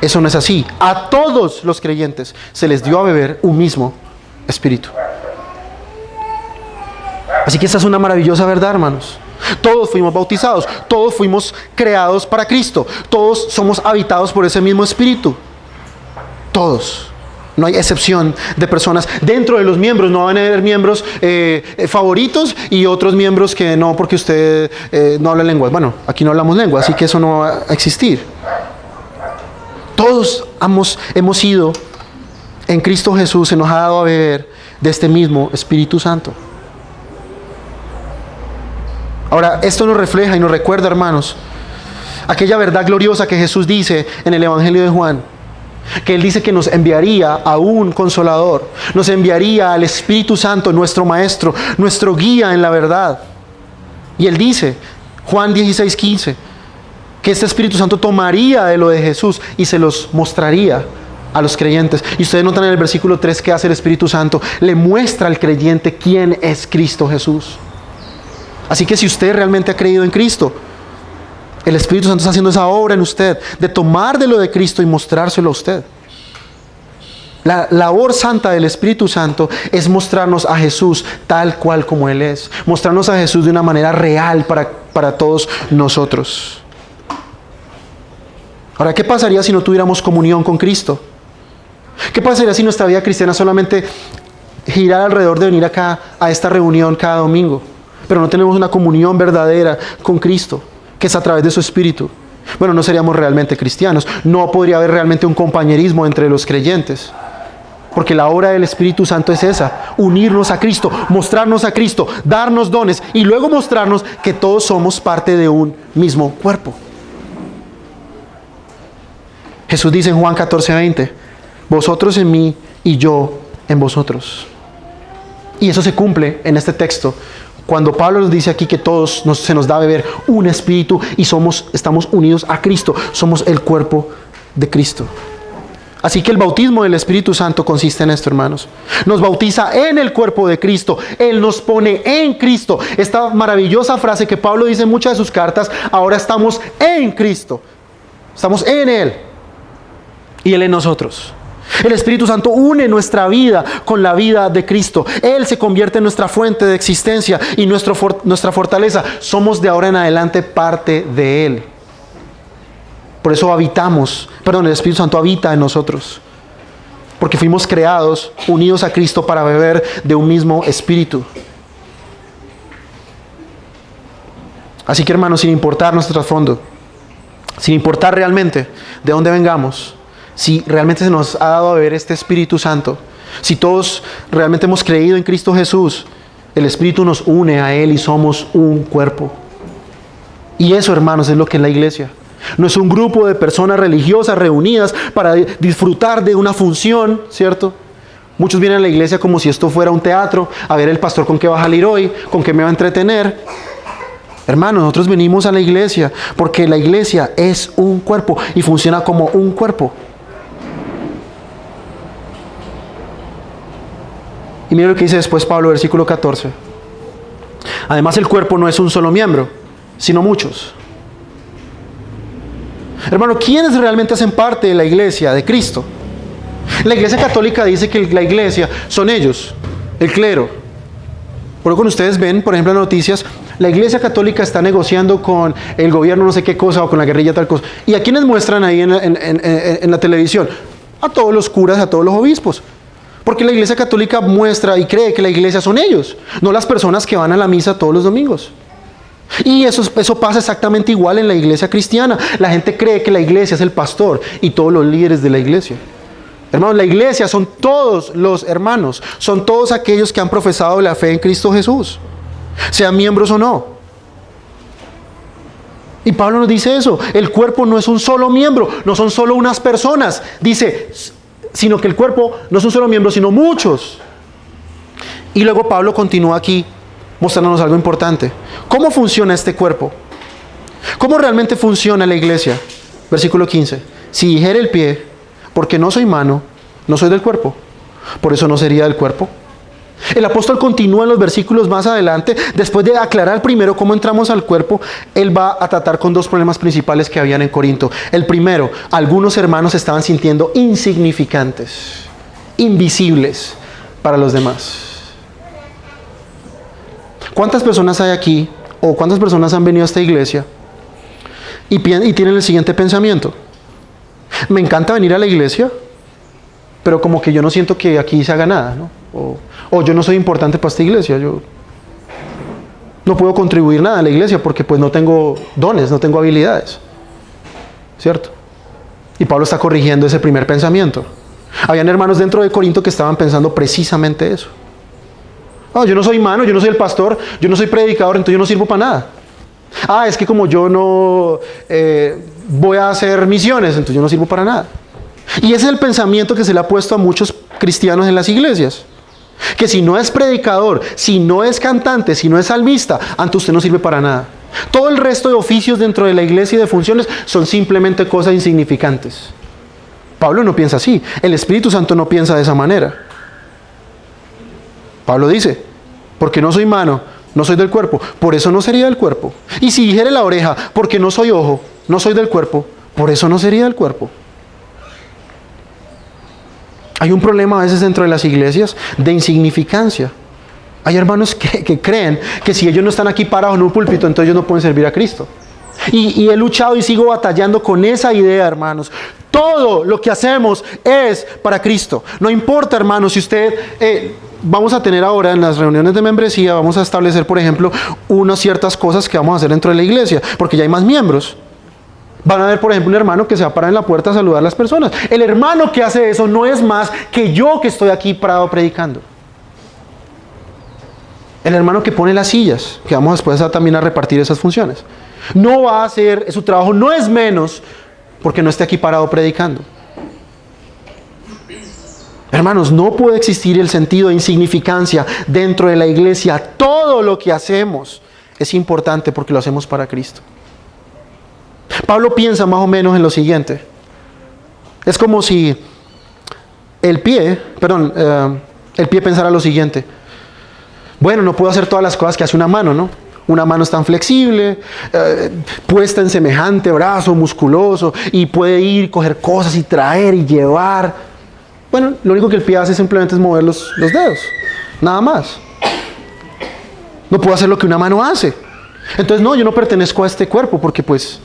eso no es así. A todos los creyentes se les dio a beber un mismo espíritu. Así que esta es una maravillosa verdad, hermanos. Todos fuimos bautizados, todos fuimos creados para Cristo, todos somos habitados por ese mismo espíritu. Todos. No hay excepción de personas. Dentro de los miembros no van a haber miembros favoritos y otros miembros que no, porque usted no habla lenguas. Bueno, aquí no hablamos lengua, así que eso no va a existir. Todos hemos sido en Cristo Jesús, se nos ha dado a beber de este mismo Espíritu Santo. Ahora, esto nos refleja y nos recuerda, hermanos, aquella verdad gloriosa que Jesús dice en el Evangelio de Juan, que Él dice que nos enviaría a un Consolador, nos enviaría al Espíritu Santo, nuestro Maestro, nuestro guía en la verdad. Y Él dice, Juan 16:15, que este Espíritu Santo tomaría de lo de Jesús y se los mostraría a los creyentes. Y ustedes notan en el versículo 3 que hace el Espíritu Santo, le muestra al creyente quién es Cristo Jesús. Así que si usted realmente ha creído en Cristo, el Espíritu Santo está haciendo esa obra en usted, de tomar de lo de Cristo y mostrárselo a usted. La labor santa del Espíritu Santo es mostrarnos a Jesús tal cual como Él es. Mostrarnos a Jesús de una manera real para todos nosotros. Ahora, ¿qué pasaría si no tuviéramos comunión con Cristo? ¿Qué pasaría si nuestra vida cristiana solamente girara alrededor de venir acá a esta reunión cada domingo, pero no tenemos una comunión verdadera con Cristo, que es a través de su Espíritu? Bueno, no seríamos realmente cristianos. No podría haber realmente un compañerismo entre los creyentes. Porque la obra del Espíritu Santo es esa: unirnos a Cristo, mostrarnos a Cristo, darnos dones y luego mostrarnos que todos somos parte de un mismo cuerpo. Jesús dice en Juan 14:20, vosotros en mí y yo en vosotros. Y eso se cumple en este texto, cuando Pablo nos dice aquí que todos se nos da a beber un espíritu y estamos unidos a Cristo, somos el cuerpo de Cristo. Así que el bautismo del Espíritu Santo consiste en esto, hermanos. Nos bautiza en el cuerpo de Cristo. Él nos pone en Cristo. Esta maravillosa frase que Pablo dice en muchas de sus cartas, ahora estamos en Cristo. Estamos en Él y Él en nosotros. El Espíritu Santo une nuestra vida con la vida de Cristo. Él se convierte en nuestra fuente de existencia y nuestra fortaleza. Somos de ahora en adelante parte de Él. Por eso el Espíritu Santo habita en nosotros. Porque fuimos creados, unidos a Cristo para beber de un mismo Espíritu. Así que, hermanos, sin importar nuestro trasfondo, sin importar realmente de dónde vengamos, si realmente se nos ha dado a beber este Espíritu Santo, si todos realmente hemos creído en Cristo Jesús, el Espíritu nos une a Él y somos un cuerpo. Y eso, hermanos, es lo que es la iglesia. No es un grupo de personas religiosas reunidas para disfrutar de una función, ¿cierto? Muchos vienen a la iglesia como si esto fuera un teatro, a ver el pastor con qué va a salir hoy, con qué me va a entretener. Hermanos, nosotros venimos a la iglesia porque la iglesia es un cuerpo y funciona como un cuerpo. Y mire lo que dice después Pablo, versículo 14. Además, el cuerpo no es un solo miembro, sino muchos. Hermano, ¿quiénes realmente hacen parte de la iglesia de Cristo? La iglesia católica dice que la iglesia son ellos, el clero. Por lo que ustedes ven, por ejemplo, en noticias, la iglesia católica está negociando con el gobierno no sé qué cosa o con la guerrilla tal cosa. ¿Y a quiénes muestran ahí en la televisión? A todos los curas, a todos los obispos. Porque la iglesia católica muestra y cree que la iglesia son ellos, no las personas que van a la misa todos los domingos. Y eso pasa exactamente igual en la iglesia cristiana. La gente cree que la iglesia es el pastor y todos los líderes de la iglesia. Hermanos, la iglesia son todos los hermanos, son todos aquellos que han profesado la fe en Cristo Jesús, sean miembros o no. Y Pablo nos dice eso, el cuerpo no es un solo miembro, no son solo unas personas, dice, sino que el cuerpo no es un solo miembro, sino muchos. Y luego Pablo continúa aquí mostrándonos algo importante. ¿Cómo funciona este cuerpo? ¿Cómo realmente funciona la iglesia? Versículo 15. Si dijere el pie, porque no soy mano, no soy del cuerpo, por eso no sería del cuerpo. El apóstol continúa en los versículos más adelante, después de aclarar primero cómo entramos al cuerpo, él va a tratar con dos problemas principales que habían en Corinto. El primero, algunos hermanos se estaban sintiendo insignificantes, invisibles para los demás. ¿Cuántas personas hay aquí, o cuántas personas han venido a esta iglesia y tienen el siguiente pensamiento? Me encanta venir a la iglesia, pero como que yo no siento que aquí se haga nada, ¿no? O yo no soy importante para esta iglesia, yo no puedo contribuir nada a la iglesia porque pues no tengo dones, no tengo habilidades, ¿cierto? Y Pablo está corrigiendo ese primer pensamiento. Habían hermanos dentro de Corinto que estaban pensando precisamente eso. Yo no soy mano, yo no soy el pastor, yo no soy predicador, entonces yo no sirvo para nada. Es que como yo no voy a hacer misiones, entonces yo no sirvo para nada. Y ese es el pensamiento que se le ha puesto a muchos cristianos en las iglesias. Que si no es predicador, si no es cantante, si no es salmista, ante usted no sirve para nada. Todo el resto de oficios dentro de la iglesia y de funciones son simplemente cosas insignificantes. Pablo no piensa así. El Espíritu Santo no piensa de esa manera. Pablo dice, porque no soy mano, no soy del cuerpo, por eso no sería del cuerpo. Y si dijere la oreja, porque no soy ojo, no soy del cuerpo, por eso no sería del cuerpo. Hay un problema a veces dentro de las iglesias de insignificancia. Hay hermanos que creen que si ellos no están aquí parados en un púlpito, entonces ellos no pueden servir a Cristo. Y he luchado y sigo batallando con esa idea, hermanos. Todo lo que hacemos es para Cristo. No importa, hermanos, si usted... vamos a tener ahora en las reuniones de membresía, vamos a establecer, por ejemplo, unas ciertas cosas que vamos a hacer dentro de la iglesia, porque ya hay más miembros. Van a ver, por ejemplo, un hermano que se va a parar en la puerta a saludar a las personas. El hermano que hace eso no es más que yo que estoy aquí parado predicando. El hermano que pone las sillas, que vamos después también a repartir esas funciones. No va a hacer, su trabajo no es menos porque no esté aquí parado predicando. Hermanos, no puede existir el sentido de insignificancia dentro de la iglesia. Todo lo que hacemos es importante porque lo hacemos para Cristo. Pablo piensa más o menos en lo siguiente. Es como si el pie pensara lo siguiente. Bueno, no puedo hacer todas las cosas que hace una mano, ¿no? Una mano es tan flexible, puesta en semejante brazo musculoso y puede ir, coger cosas y traer y llevar. Bueno, lo único que el pie hace simplemente es mover los dedos, nada más. No puedo hacer lo que una mano hace. Entonces, no, yo no pertenezco a este cuerpo porque pues...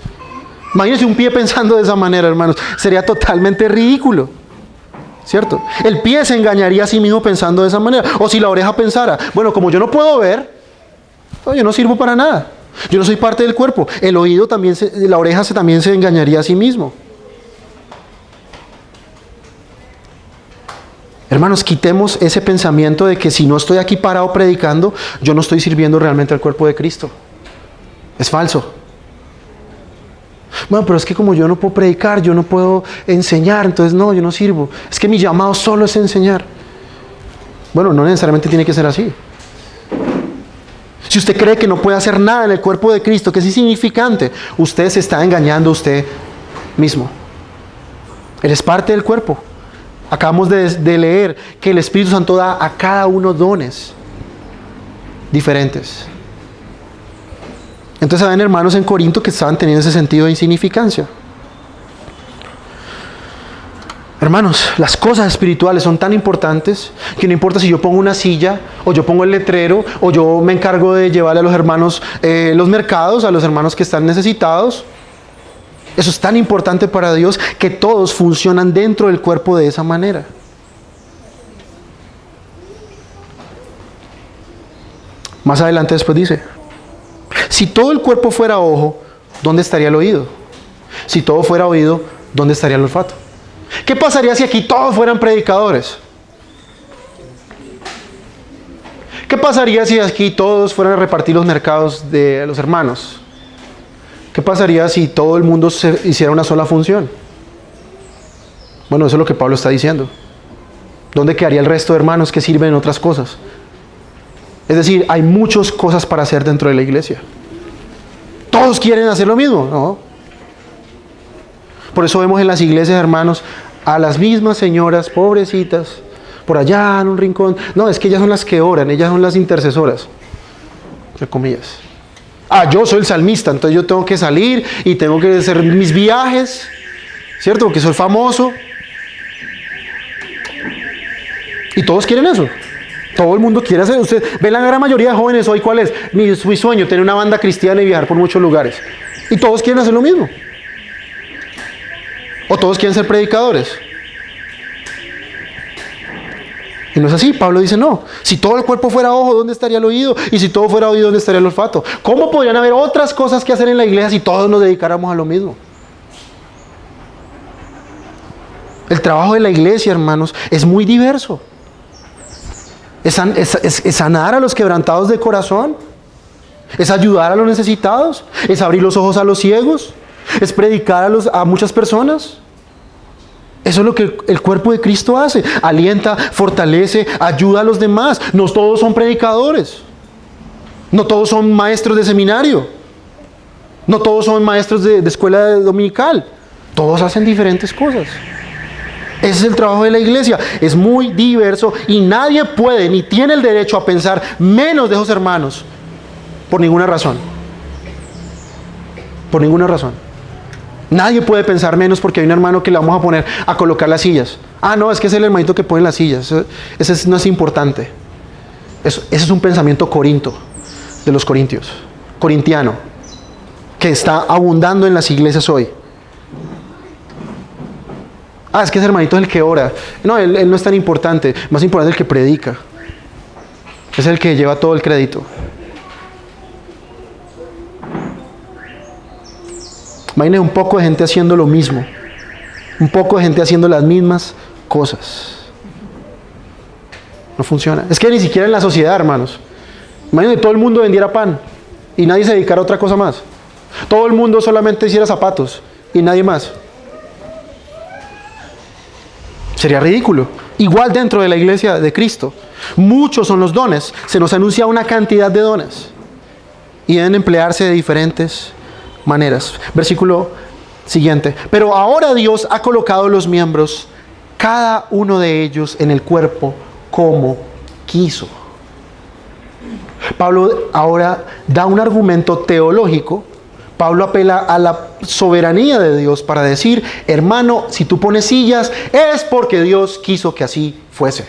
Imagínense un pie pensando de esa manera, hermanos. Sería totalmente ridículo, ¿cierto? El pie se engañaría a sí mismo pensando de esa manera. O si la oreja pensara, bueno, como yo no puedo ver, yo no sirvo para nada. Yo no soy parte del cuerpo. El oído también, la oreja también se engañaría a sí mismo. Hermanos, quitemos ese pensamiento de que si no estoy aquí parado predicando, yo no estoy sirviendo realmente al cuerpo de Cristo. Es falso. Bueno, pero es que como yo no puedo predicar, yo no puedo enseñar, entonces no, yo no sirvo. Es que mi llamado solo es enseñar. Bueno, no necesariamente tiene que ser así. Si usted cree que no puede hacer nada en el cuerpo de Cristo, que es insignificante, usted se está engañando a usted mismo. Eres parte del cuerpo. Acabamos de leer que el Espíritu Santo da a cada uno dones diferentes. Entonces, saben, hermanos en Corinto que estaban teniendo ese sentido de insignificancia. Hermanos, las cosas espirituales son tan importantes que no importa si yo pongo una silla, o yo pongo el letrero, o yo me encargo de llevarle a los hermanos los mercados, a los hermanos que están necesitados. Eso es tan importante para Dios que todos funcionan dentro del cuerpo de esa manera. Más adelante después dice, si todo el cuerpo fuera ojo, ¿dónde estaría el oído? Si todo fuera oído, ¿dónde estaría el olfato? ¿Qué pasaría si aquí todos fueran predicadores? ¿Qué pasaría si aquí todos fueran a repartir los mercados de los hermanos? ¿Qué pasaría si todo el mundo se hiciera una sola función? Bueno, eso es lo que Pablo está diciendo. ¿Dónde quedaría el resto de hermanos que sirven en otras cosas? Es decir, hay muchas cosas para hacer dentro de la iglesia. ¿Todos quieren hacer lo mismo? No. Por eso vemos en las iglesias, hermanos, a las mismas señoras pobrecitas, por allá en un rincón. No, es que ellas son las que oran, ellas son las intercesoras, entre comillas. Yo soy el salmista, entonces yo tengo que salir y tengo que hacer mis viajes, ¿cierto? Porque soy famoso. Y todos quieren eso. Todo el mundo quiere hacer. Usted ve la gran mayoría de jóvenes hoy, ¿cuál es? Mi sueño, tener una banda cristiana y viajar por muchos lugares. Y todos quieren hacer lo mismo. O todos quieren ser predicadores. Y no es así. Pablo dice, no. Si todo el cuerpo fuera ojo, ¿dónde estaría el oído? Y si todo fuera oído, ¿dónde estaría el olfato? ¿Cómo podrían haber otras cosas que hacer en la iglesia si todos nos dedicáramos a lo mismo? El trabajo de la iglesia, hermanos, es muy diverso. Es sanar a los quebrantados de corazón. Es ayudar a los necesitados. Es abrir los ojos a los ciegos. Es predicar a muchas personas. Eso es lo que el cuerpo de Cristo hace. Alienta, fortalece, ayuda a los demás. No todos son predicadores. No todos son maestros de seminario. No todos son maestros de escuela dominical. Todos hacen diferentes cosas. Ese es el trabajo de la iglesia. Es muy diverso y nadie puede ni tiene el derecho a pensar menos de esos hermanos por ninguna razón. Por ninguna razón. Nadie puede pensar menos porque hay un hermano que le vamos a poner a colocar las sillas. No, es que es el hermanito que pone las sillas. Ese no es importante. Ese es un pensamiento corinto, de los corintios. Corintiano. Que está abundando en las iglesias hoy. Es que ese hermanito es el que ora. No, él no es tan importante. Más importante es el que predica. Es el que lleva todo el crédito. Imagínense un poco de gente haciendo lo mismo. Un poco de gente haciendo las mismas cosas. No funciona. Es que ni siquiera en la sociedad, hermanos. Imagínense que todo el mundo vendiera pan y nadie se dedicara a otra cosa más. Todo el mundo solamente hiciera zapatos y nadie más. Sería ridículo. Igual dentro de la iglesia de Cristo. Muchos son los dones. Se nos anuncia una cantidad de dones. Y deben emplearse de diferentes maneras. Versículo siguiente. Pero ahora Dios ha colocado los miembros, cada uno de ellos, en el cuerpo como quiso. Pablo ahora da un argumento teológico. Pablo apela a la soberanía de Dios para decir, hermano, si tú pones sillas, es porque Dios quiso que así fuese.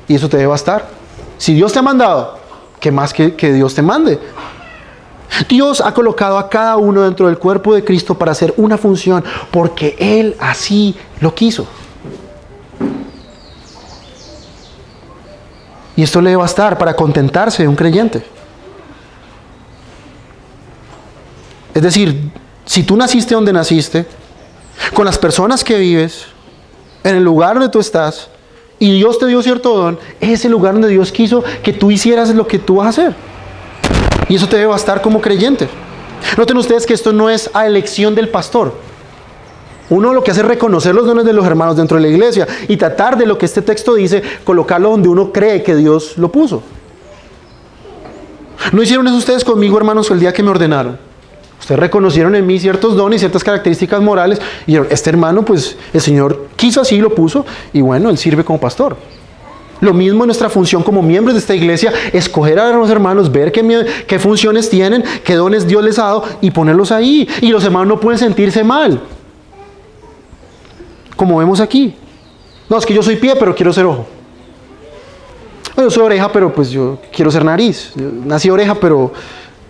Y eso te debe bastar. Si Dios te ha mandado, ¿qué más que Dios te mande? Dios ha colocado a cada uno dentro del cuerpo de Cristo para hacer una función, porque Él así lo quiso. Y esto le debe bastar para contentarse de un creyente. Es decir, si tú naciste donde naciste, con las personas que vives, en el lugar donde tú estás, y Dios te dio cierto don, es el lugar donde Dios quiso que tú hicieras lo que tú vas a hacer. Y eso te debe bastar como creyente. Noten ustedes que esto no es a elección del pastor. Uno lo que hace es reconocer los dones de los hermanos dentro de la iglesia y tratar de lo que este texto dice, colocarlo donde uno cree que Dios lo puso. ¿No hicieron eso ustedes conmigo, hermanos, el día que me ordenaron? Ustedes reconocieron en mí ciertos dones, ciertas características morales, y dijeron, este hermano, pues el Señor quiso así, lo puso, y bueno, él sirve como pastor. Lo mismo en nuestra función como miembros de esta iglesia, escoger a los hermanos, ver qué funciones tienen, qué dones Dios les ha dado, y ponerlos ahí. Y los hermanos no pueden sentirse mal. Como vemos aquí. No, es que yo soy pie, pero quiero ser ojo. Yo soy oreja, pero pues yo quiero ser nariz. Yo nací oreja, pero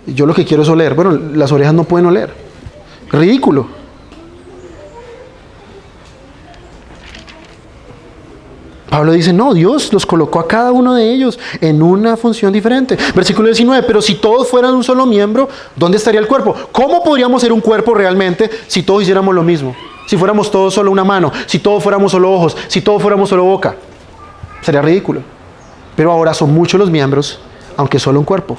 yo lo que quiero es oler. Bueno, las orejas no pueden oler. Ridículo. Pablo dice, no, Dios los colocó a cada uno de ellos en una función diferente. Versículo 19, pero si todos fueran un solo miembro, ¿dónde estaría el cuerpo? ¿Cómo podríamos ser un cuerpo realmente si todos hiciéramos lo mismo? Si fuéramos todos solo una mano, si todos fuéramos solo ojos, si todos fuéramos solo boca. Sería ridículo. Pero ahora son muchos los miembros, aunque solo un cuerpo.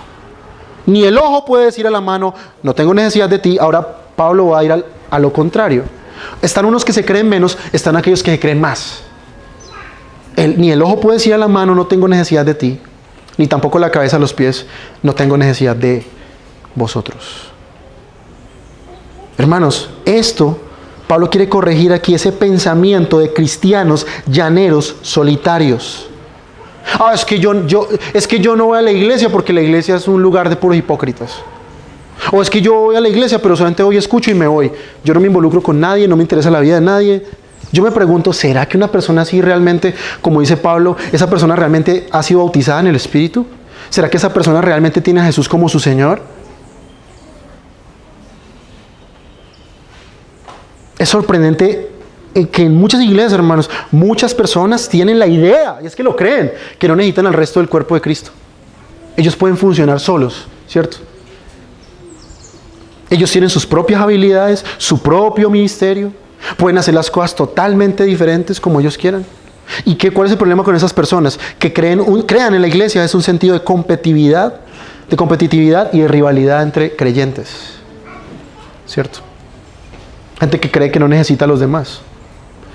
Ni el ojo puede decir a la mano, no tengo necesidad de ti. Ahora Pablo va a ir a lo contrario. Están unos que se creen menos, están aquellos que se creen más. Ni el ojo puede decir a la mano, no tengo necesidad de ti. Ni tampoco la cabeza a los pies, no tengo necesidad de vosotros. Hermanos, Pablo quiere corregir aquí ese pensamiento de cristianos llaneros, solitarios. Es que yo no voy a la iglesia porque la iglesia es un lugar de puros hipócritas. O es que yo voy a la iglesia pero solamente hoy escucho y me voy. Yo no me involucro con nadie, no me interesa la vida de nadie. Yo me pregunto, ¿será que una persona así realmente, como dice Pablo, esa persona realmente ha sido bautizada en el Espíritu? ¿Será que esa persona realmente tiene a Jesús como su Señor? Es sorprendente que en muchas iglesias, hermanos, muchas personas tienen la idea, y es que lo creen, que no necesitan al resto del cuerpo de Cristo. Ellos pueden funcionar solos, ¿cierto? Ellos tienen sus propias habilidades, su propio ministerio, pueden hacer las cosas totalmente diferentes como ellos quieran. ¿Y cuál es el problema con esas personas? Que crean en la iglesia es un sentido de competitividad y de rivalidad entre creyentes, ¿cierto? Gente que cree que no necesita a los demás.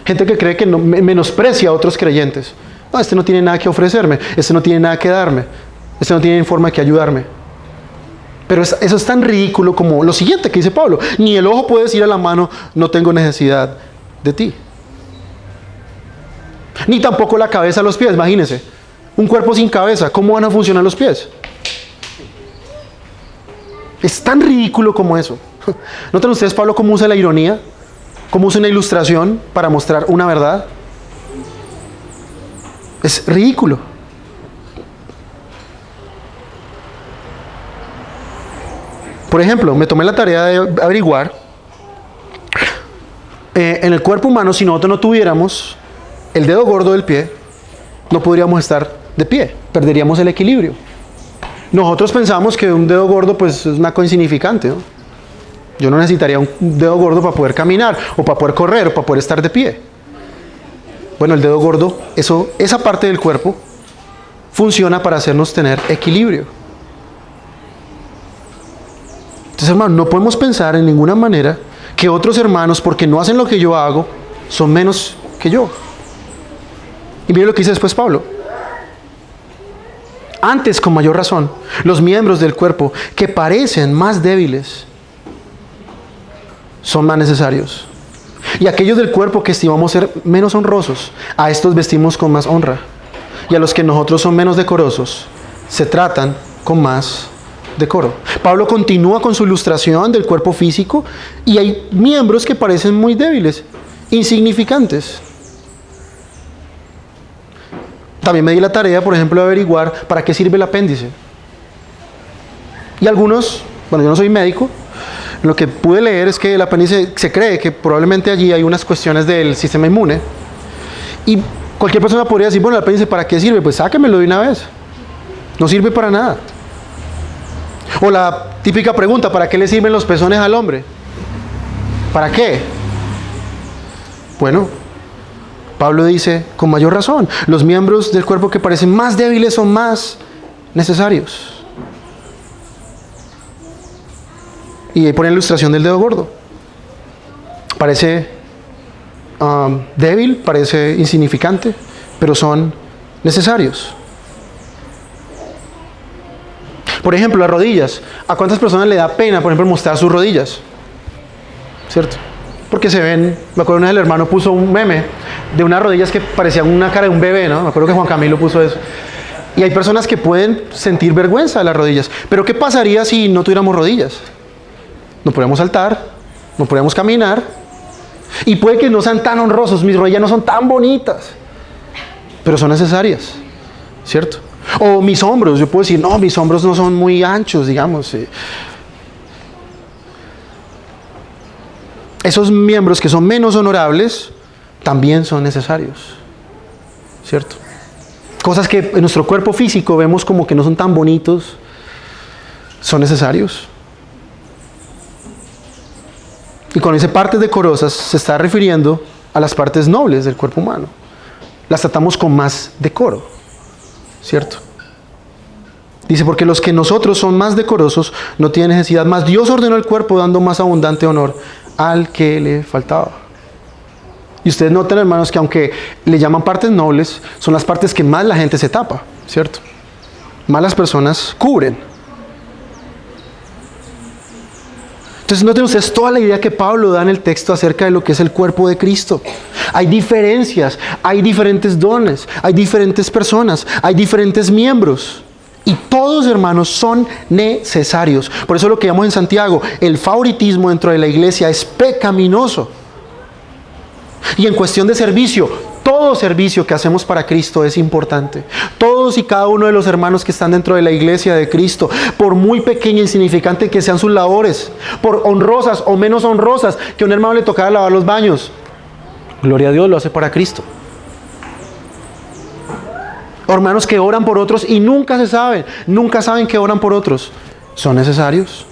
Gente que cree que menosprecia a otros creyentes. No, este no tiene nada que ofrecerme, este no tiene nada que darme, este no tiene forma que ayudarme. Pero eso es tan ridículo como lo siguiente que dice Pablo. Ni el ojo puede decir a la mano, no tengo necesidad de ti. Ni tampoco la cabeza a los pies, imagínense. Un cuerpo sin cabeza, ¿cómo van a funcionar los pies? Es tan ridículo como eso. ¿Notan ustedes, Pablo, cómo usa la ironía? ¿Cómo usa una ilustración para mostrar una verdad? Es ridículo. Por ejemplo, me tomé la tarea de averiguar en el cuerpo humano, si nosotros no tuviéramos el dedo gordo del pie, no podríamos estar de pie, perderíamos el equilibrio. Nosotros pensamos que un dedo gordo pues es una cosa insignificante, ¿no? Yo no necesitaría un dedo gordo para poder caminar, o para poder correr, o para poder estar de pie. Bueno, el dedo gordo, esa parte del cuerpo, funciona para hacernos tener equilibrio. Entonces, hermano, no podemos pensar en ninguna manera que otros hermanos, porque no hacen lo que yo hago, son menos que yo. Y mire lo que dice después Pablo. Antes, con mayor razón, los miembros del cuerpo que parecen más débiles son más necesarios. Y aquellos del cuerpo que estimamos ser menos honrosos, a estos vestimos con más honra. Y a los que nosotros son menos decorosos, se tratan con más decoro. Pablo continúa con su ilustración del cuerpo físico y hay miembros que parecen muy débiles, insignificantes. También me di la tarea, por ejemplo, de averiguar para qué sirve el apéndice. Y algunos, bueno, yo no soy médico, lo que pude leer es que el apéndice se cree que probablemente allí hay unas cuestiones del sistema inmune. Y cualquier persona podría decir, bueno, el apéndice ¿para qué sirve? Pues sáquenmelo de una vez. No sirve para nada. O la típica pregunta, ¿para qué le sirven los pezones al hombre? ¿Para qué? Bueno, Pablo dice, con mayor razón, los miembros del cuerpo que parecen más débiles son más necesarios. Y ahí pone la ilustración del dedo gordo. Parece débil, parece insignificante, pero son necesarios. Por ejemplo, las rodillas. ¿A cuántas personas le da pena, por ejemplo, mostrar sus rodillas? ¿Cierto? Porque se ven, me acuerdo una vez el hermano puso un meme de unas rodillas que parecían una cara de un bebé, ¿no? Me acuerdo que Juan Camilo puso eso. Y hay personas que pueden sentir vergüenza de las rodillas. Pero ¿qué pasaría si no tuviéramos rodillas? No podríamos saltar, no podríamos caminar. Y puede que no sean tan honrosos, mis rodillas no son tan bonitas, pero son necesarias, ¿cierto? O mis hombros, yo puedo decir, no, mis hombros no son muy anchos, digamos. Esos miembros que son menos honorables también son necesarios, ¿cierto? Cosas que en nuestro cuerpo físico vemos como que no son tan bonitos, son necesarios. Y cuando dice partes decorosas, se está refiriendo a las partes nobles del cuerpo humano. Las tratamos con más decoro, ¿cierto? Dice, porque los que nosotros son más decorosos no tienen necesidad, más Dios ordenó el cuerpo dando más abundante honor al que le faltaba. Y ustedes notan, hermanos, que aunque le llaman partes nobles, son las partes que más la gente se tapa, ¿cierto? Más las personas cubren. Entonces noten ustedes toda la idea que Pablo da en el texto acerca de lo que es el cuerpo de Cristo. Hay diferencias, hay diferentes dones, hay diferentes personas, hay diferentes miembros. Y todos, hermanos, son necesarios. Por eso lo que llamamos en Santiago, el favoritismo dentro de la iglesia es pecaminoso. Y en cuestión de servicio, todo servicio que hacemos para Cristo es importante. Todos y cada uno de los hermanos que están dentro de la iglesia de Cristo, por muy pequeña e insignificante que sean sus labores, por honrosas o menos honrosas, que a un hermano le tocara lavar los baños, gloria a Dios, lo hace para Cristo. Hermanos que oran por otros y nunca saben que oran por otros, son necesarios.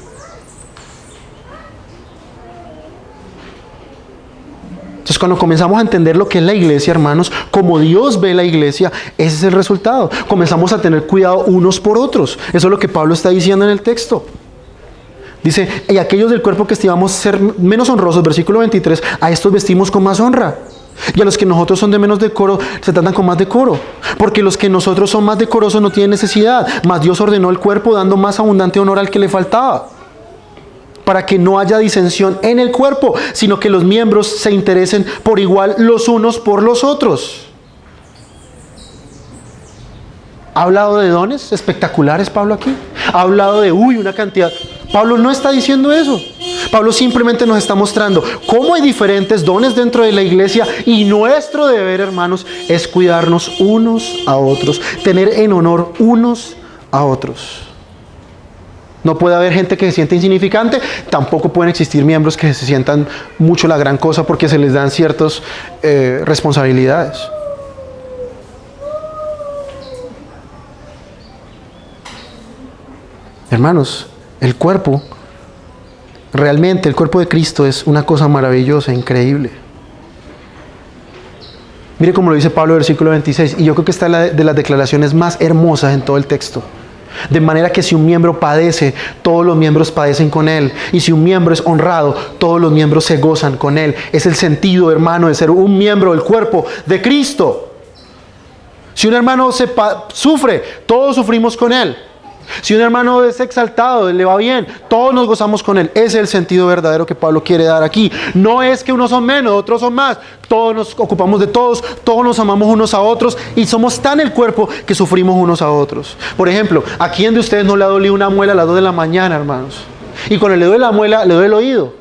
Entonces, cuando comenzamos a entender lo que es la iglesia, hermanos, como Dios ve la iglesia, ese es el resultado. Comenzamos a tener cuidado unos por otros. Eso es lo que Pablo está diciendo en el texto. Dice, y aquellos del cuerpo que estimamos ser menos honrosos, versículo 23, a estos vestimos con más honra. Y a los que nosotros son de menos decoro, se tratan con más decoro. Porque los que nosotros son más decorosos no tienen necesidad. Mas Dios ordenó el cuerpo dando más abundante honor al que le faltaba. Para que no haya disensión en el cuerpo, sino que los miembros se interesen por igual los unos por los otros. ¿Ha hablado de dones espectaculares Pablo aquí? ¿Ha hablado de, una cantidad? Pablo no está diciendo eso. Pablo simplemente nos está mostrando cómo hay diferentes dones dentro de la iglesia y nuestro deber, hermanos, es cuidarnos unos a otros, tener en honor unos a otros. No puede haber gente que se sienta insignificante, tampoco pueden existir miembros que se sientan mucho la gran cosa porque se les dan ciertas responsabilidades. Hermanos, el cuerpo, realmente el cuerpo de Cristo es una cosa maravillosa, increíble. Mire cómo lo dice Pablo en el versículo 26, y yo creo que esta es de las declaraciones más hermosas en todo el texto. De manera que si un miembro padece, todos los miembros padecen con él. Y si un miembro es honrado, todos los miembros se gozan con él. Es el sentido, hermano, de ser un miembro del cuerpo de Cristo. Si un hermano sufre, todos sufrimos con él. Si un hermano es exaltado, le va bien, todos nos gozamos con él. Ese es el sentido verdadero que Pablo quiere dar aquí. No es que unos son menos, otros son más. Todos nos ocupamos de todos nos amamos unos a otros y somos tan el cuerpo que sufrimos unos a otros. Por ejemplo, ¿a quién de ustedes no le ha dolido una muela a las 2 de la mañana, hermanos? Y cuando le duele la muela, le duele el oído.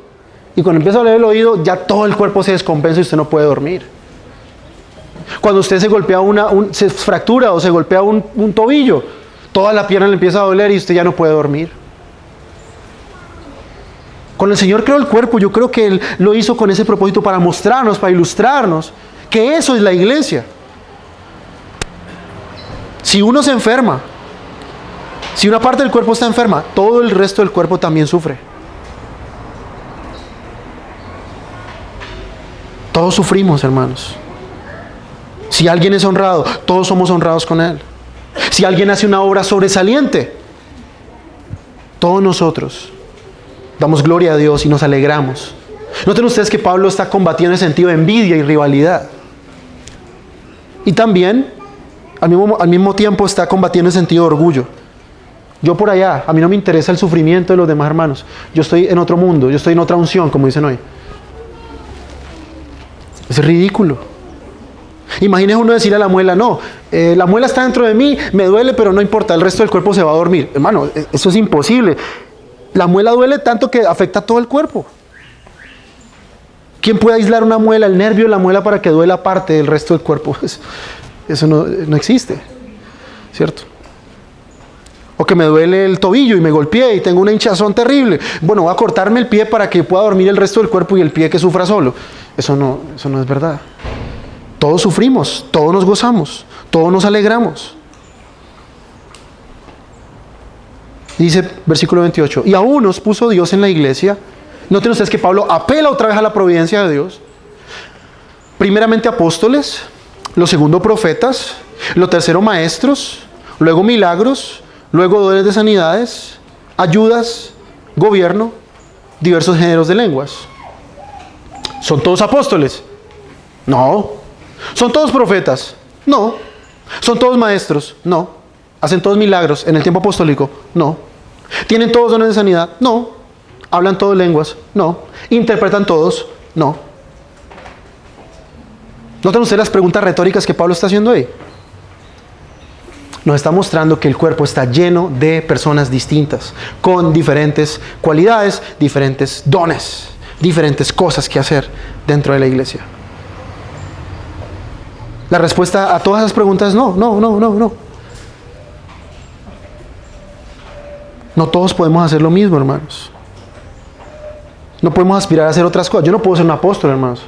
Y cuando empieza a doler el oído, ya todo el cuerpo se descompensa y usted no puede dormir. Cuando usted se golpea se fractura o se golpea un tobillo, toda la pierna le empieza a doler y usted ya no puede dormir. Cuando el Señor creó el cuerpo, yo creo que Él lo hizo con ese propósito para mostrarnos, para ilustrarnos, que eso es la iglesia. Si uno se enferma, si una parte del cuerpo está enferma, todo el resto del cuerpo también sufre. Todos sufrimos, hermanos. Si alguien es honrado, todos somos honrados con Él. Si alguien hace una obra sobresaliente, todos nosotros damos gloria a Dios y nos alegramos. Noten ustedes que Pablo está combatiendo el sentido de envidia y rivalidad. Y también, al mismo tiempo, está combatiendo el sentido de orgullo. Yo por allá, a mí no me interesa el sufrimiento de los demás hermanos. Yo estoy en otro mundo, yo estoy en otra unción, como dicen hoy. Es ridículo. Imagínese uno decir a la muela, no, la muela está dentro de mí, me duele, pero no importa, el resto del cuerpo se va a dormir. Hermano, eso es imposible. La muela duele tanto que afecta a todo el cuerpo. ¿Quién puede aislar una muela, el nervio de la muela, para que duela parte del resto del cuerpo? Eso no existe, ¿cierto? O que me duele el tobillo y me golpeé y tengo una hinchazón terrible. Bueno, voy a cortarme el pie para que pueda dormir el resto del cuerpo y el pie que sufra solo. Eso no es verdad. Todos sufrimos, todos nos gozamos, todos nos alegramos. Dice versículo 28, y aún nos puso Dios en la iglesia. Noten ustedes que Pablo apela otra vez a la providencia de Dios. Primeramente apóstoles, lo segundo profetas, lo tercero maestros, luego milagros, luego dones de sanidades, ayudas, gobierno, diversos géneros de lenguas. ¿Son todos apóstoles? No. ¿Son todos profetas? No. ¿Son todos maestros? No. ¿Hacen todos milagros en el tiempo apostólico? No. ¿Tienen todos dones de sanidad? No. ¿Hablan todos lenguas? No. ¿Interpretan todos? No. ¿Notan ustedes las preguntas retóricas que Pablo está haciendo ahí? Nos está mostrando que el cuerpo está lleno de personas distintas, con diferentes cualidades, diferentes dones, diferentes cosas que hacer dentro de la iglesia. La respuesta a todas esas preguntas es no. No todos podemos hacer lo mismo, hermanos. No podemos aspirar a hacer otras cosas. Yo no puedo ser un apóstol, hermanos.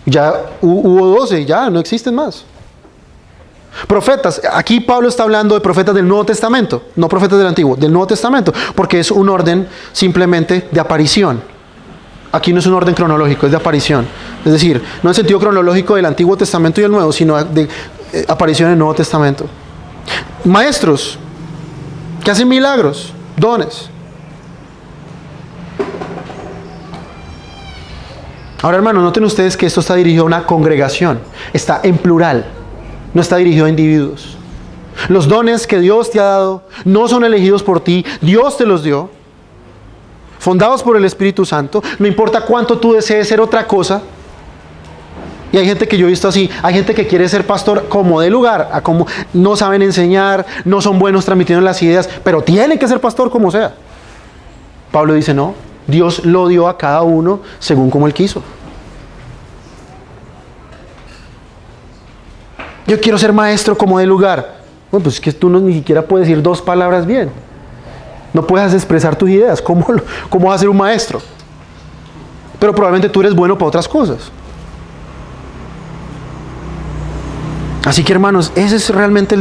Ya hubo 12, ya no existen más. Profetas, aquí Pablo está hablando de profetas del Nuevo Testamento, no profetas del Antiguo, del Nuevo Testamento, porque es un orden simplemente de aparición. Aquí no es un orden cronológico, es de aparición. Es decir, no en el sentido cronológico del Antiguo Testamento y el Nuevo, sino de aparición en el Nuevo Testamento. Maestros, que hacen milagros, dones. Ahora, hermanos, noten ustedes que esto está dirigido a una congregación, está en plural. No está dirigido a individuos. Los dones que Dios te ha dado no son elegidos por ti, Dios te los dio, fundados por el Espíritu Santo. No importa cuánto tú desees ser otra cosa. Y hay gente que yo he visto así, hay gente que quiere ser pastor como de lugar, a como no saben enseñar, no son buenos transmitiendo las ideas, pero tienen que ser pastor como sea. Pablo dice no, Dios lo dio a cada uno según como Él quiso. Yo quiero ser maestro como de lugar. Bueno, pues es que tú ni siquiera puedes decir 2 palabras bien. No puedes expresar tus ideas. ¿Cómo vas a ser un maestro? Pero probablemente tú eres bueno para otras cosas. Así que, hermanos, ese es realmente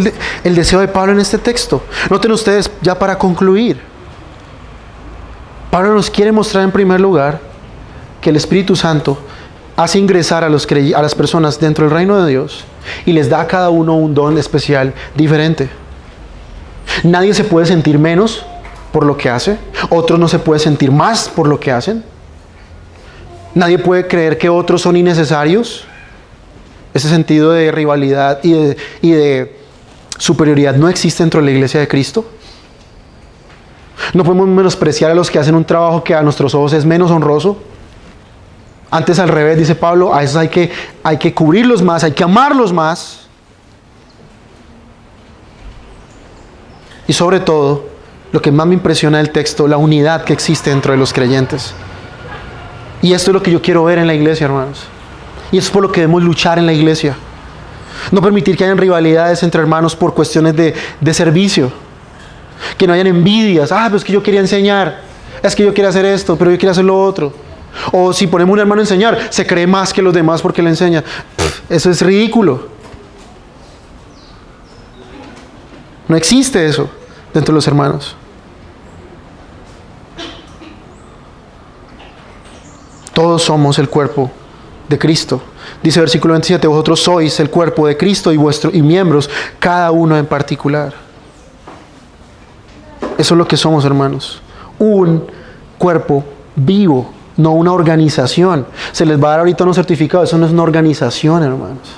el deseo de Pablo en este texto. Noten ustedes, ya para concluir, Pablo nos quiere mostrar en primer lugar que el Espíritu Santo hace ingresar a las personas dentro del reino de Dios y les da a cada uno un don especial diferente. Nadie se puede sentir menos por lo que hace, otros no se puede sentir más por lo que hacen. Nadie puede creer que otros son innecesarios. Ese sentido de rivalidad y de superioridad no existe dentro de la iglesia de Cristo. No podemos menospreciar a los que hacen un trabajo que a nuestros ojos es menos honroso. Antes, al revés, dice Pablo, a esos hay que cubrirlos más, hay que amarlos más. Y sobre todo, lo que más me impresiona del texto, la unidad que existe dentro de los creyentes. Y esto es lo que yo quiero ver en la iglesia, hermanos. Y eso es por lo que debemos luchar en la iglesia. No permitir que hayan rivalidades entre hermanos por cuestiones de servicio. Que no hayan envidias. Pues es que yo quería enseñar. Es que yo quería hacer esto, pero yo quería hacer lo otro. O si ponemos un hermano a enseñar, se cree más que los demás porque le enseña. Eso es ridículo. No existe eso dentro de los hermanos. Todos somos el cuerpo de Cristo. Dice versículo 27, vosotros sois el cuerpo de Cristo y miembros, cada uno en particular. Eso es lo que somos, hermanos. Un cuerpo vivo, no una organización. Se les va a dar ahorita unos certificados, eso no es una organización, hermanos.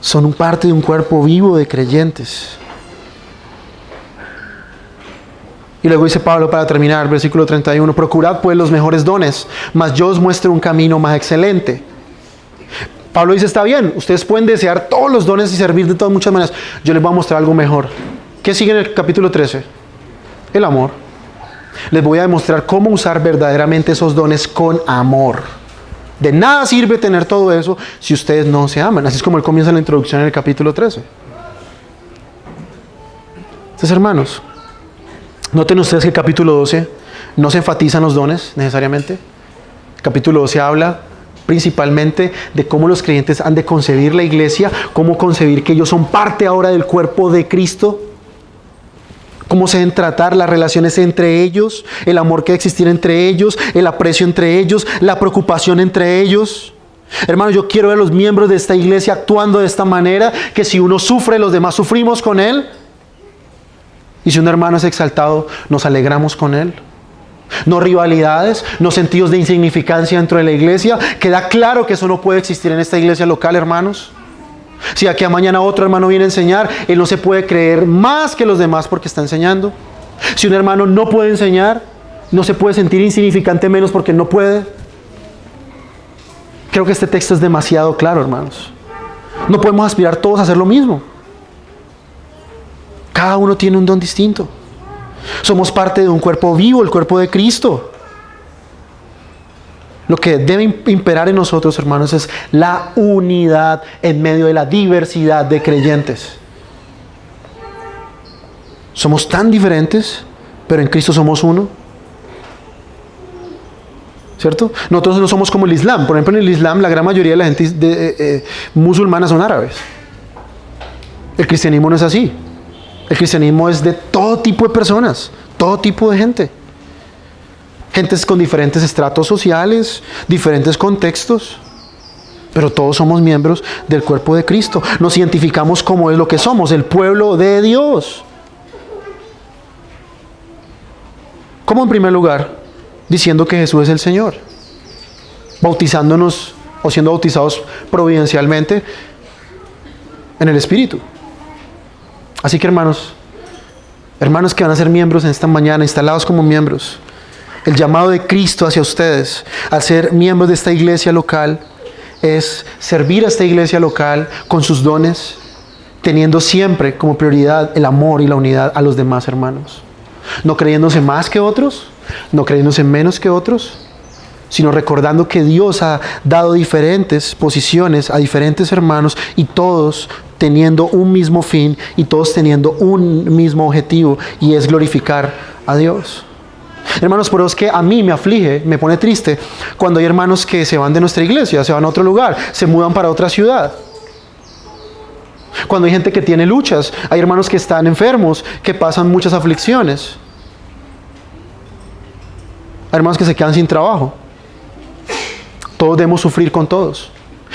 Son parte de un cuerpo vivo de creyentes. Y luego dice Pablo para terminar, versículo 31, procurad pues los mejores dones, mas yo os muestro un camino más excelente. Pablo dice, está bien, ustedes pueden desear todos los dones y servir de todas muchas maneras. Yo les voy a mostrar algo mejor. ¿Qué sigue en el capítulo 13? El amor. Les voy a demostrar cómo usar verdaderamente esos dones con amor. De nada sirve tener todo eso si ustedes no se aman. Así es como él comienza la introducción en el capítulo 13. Entonces, hermanos, noten ustedes que el capítulo 12 no se enfatizan los dones necesariamente. El capítulo 12 habla principalmente de cómo los creyentes han de concebir la iglesia, cómo concebir que ellos son parte ahora del cuerpo de Cristo, cómo se deben tratar las relaciones entre ellos, el amor que debe existir entre ellos, el aprecio entre ellos, la preocupación entre ellos. Hermanos, yo quiero ver a los miembros de esta iglesia actuando de esta manera, que si uno sufre, los demás sufrimos con él. Y si un hermano es exaltado, nos alegramos con él. No rivalidades, no sentidos de insignificancia dentro de la iglesia. Queda claro que eso no puede existir en esta iglesia local, hermanos. Si aquí a mañana otro hermano viene a enseñar, él no se puede creer más que los demás porque está enseñando. Si un hermano no puede enseñar, no se puede sentir insignificante menos porque no puede. Creo que este texto es demasiado claro, hermanos. No podemos aspirar todos a hacer lo mismo. Cada uno tiene un don distinto. Somos parte de un cuerpo vivo, el cuerpo de Cristo. Lo que debe imperar en nosotros, hermanos, es la unidad en medio de la diversidad de creyentes. Somos tan diferentes, pero en Cristo somos uno. ¿Cierto? Nosotros no somos como el Islam. Por ejemplo, en el Islam la gran mayoría de la gente musulmana son árabes. El cristianismo no es así. El cristianismo es de todo tipo de personas, todo tipo de gente. Gentes con diferentes estratos sociales, diferentes contextos. Pero todos somos miembros del cuerpo de Cristo. Nos identificamos como es lo que somos, el pueblo de Dios. ¿Cómo? En primer lugar, diciendo que Jesús es el Señor. Bautizándonos o siendo bautizados providencialmente en el Espíritu. Así que hermanos que van a ser miembros en esta mañana, instalados como miembros, el llamado de Cristo hacia ustedes, al ser miembros de esta iglesia local, es servir a esta iglesia local con sus dones, teniendo siempre como prioridad el amor y la unidad a los demás hermanos. No creyéndose más que otros, no creyéndose menos que otros, sino recordando que Dios ha dado diferentes posiciones a diferentes hermanos y todos teniendo un mismo fin y todos teniendo un mismo objetivo, y es glorificar a Dios. Hermanos, pero es que a mí me aflige, me pone triste cuando hay hermanos que se van de nuestra iglesia, se van a otro lugar, se mudan para otra ciudad. Cuando hay gente que tiene luchas, hay hermanos que están enfermos, que pasan muchas aflicciones. Hay hermanos que se quedan sin trabajo. Todos debemos sufrir con todos.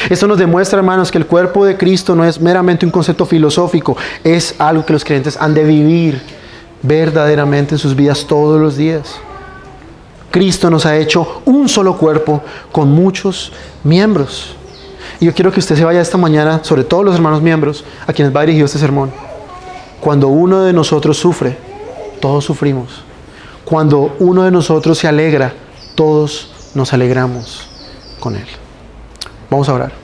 Esto nos demuestra, hermanos, que el cuerpo de Cristo no es meramente un concepto filosófico, es algo que los creyentes han de vivir verdaderamente en sus vidas todos los días. Cristo nos ha hecho un solo cuerpo con muchos miembros. Y yo quiero que usted se vaya esta mañana, sobre todo los hermanos miembros, a quienes va dirigido este sermón. Cuando uno de nosotros sufre, todos sufrimos. Cuando uno de nosotros se alegra, todos nos alegramos con él. Vamos a orar.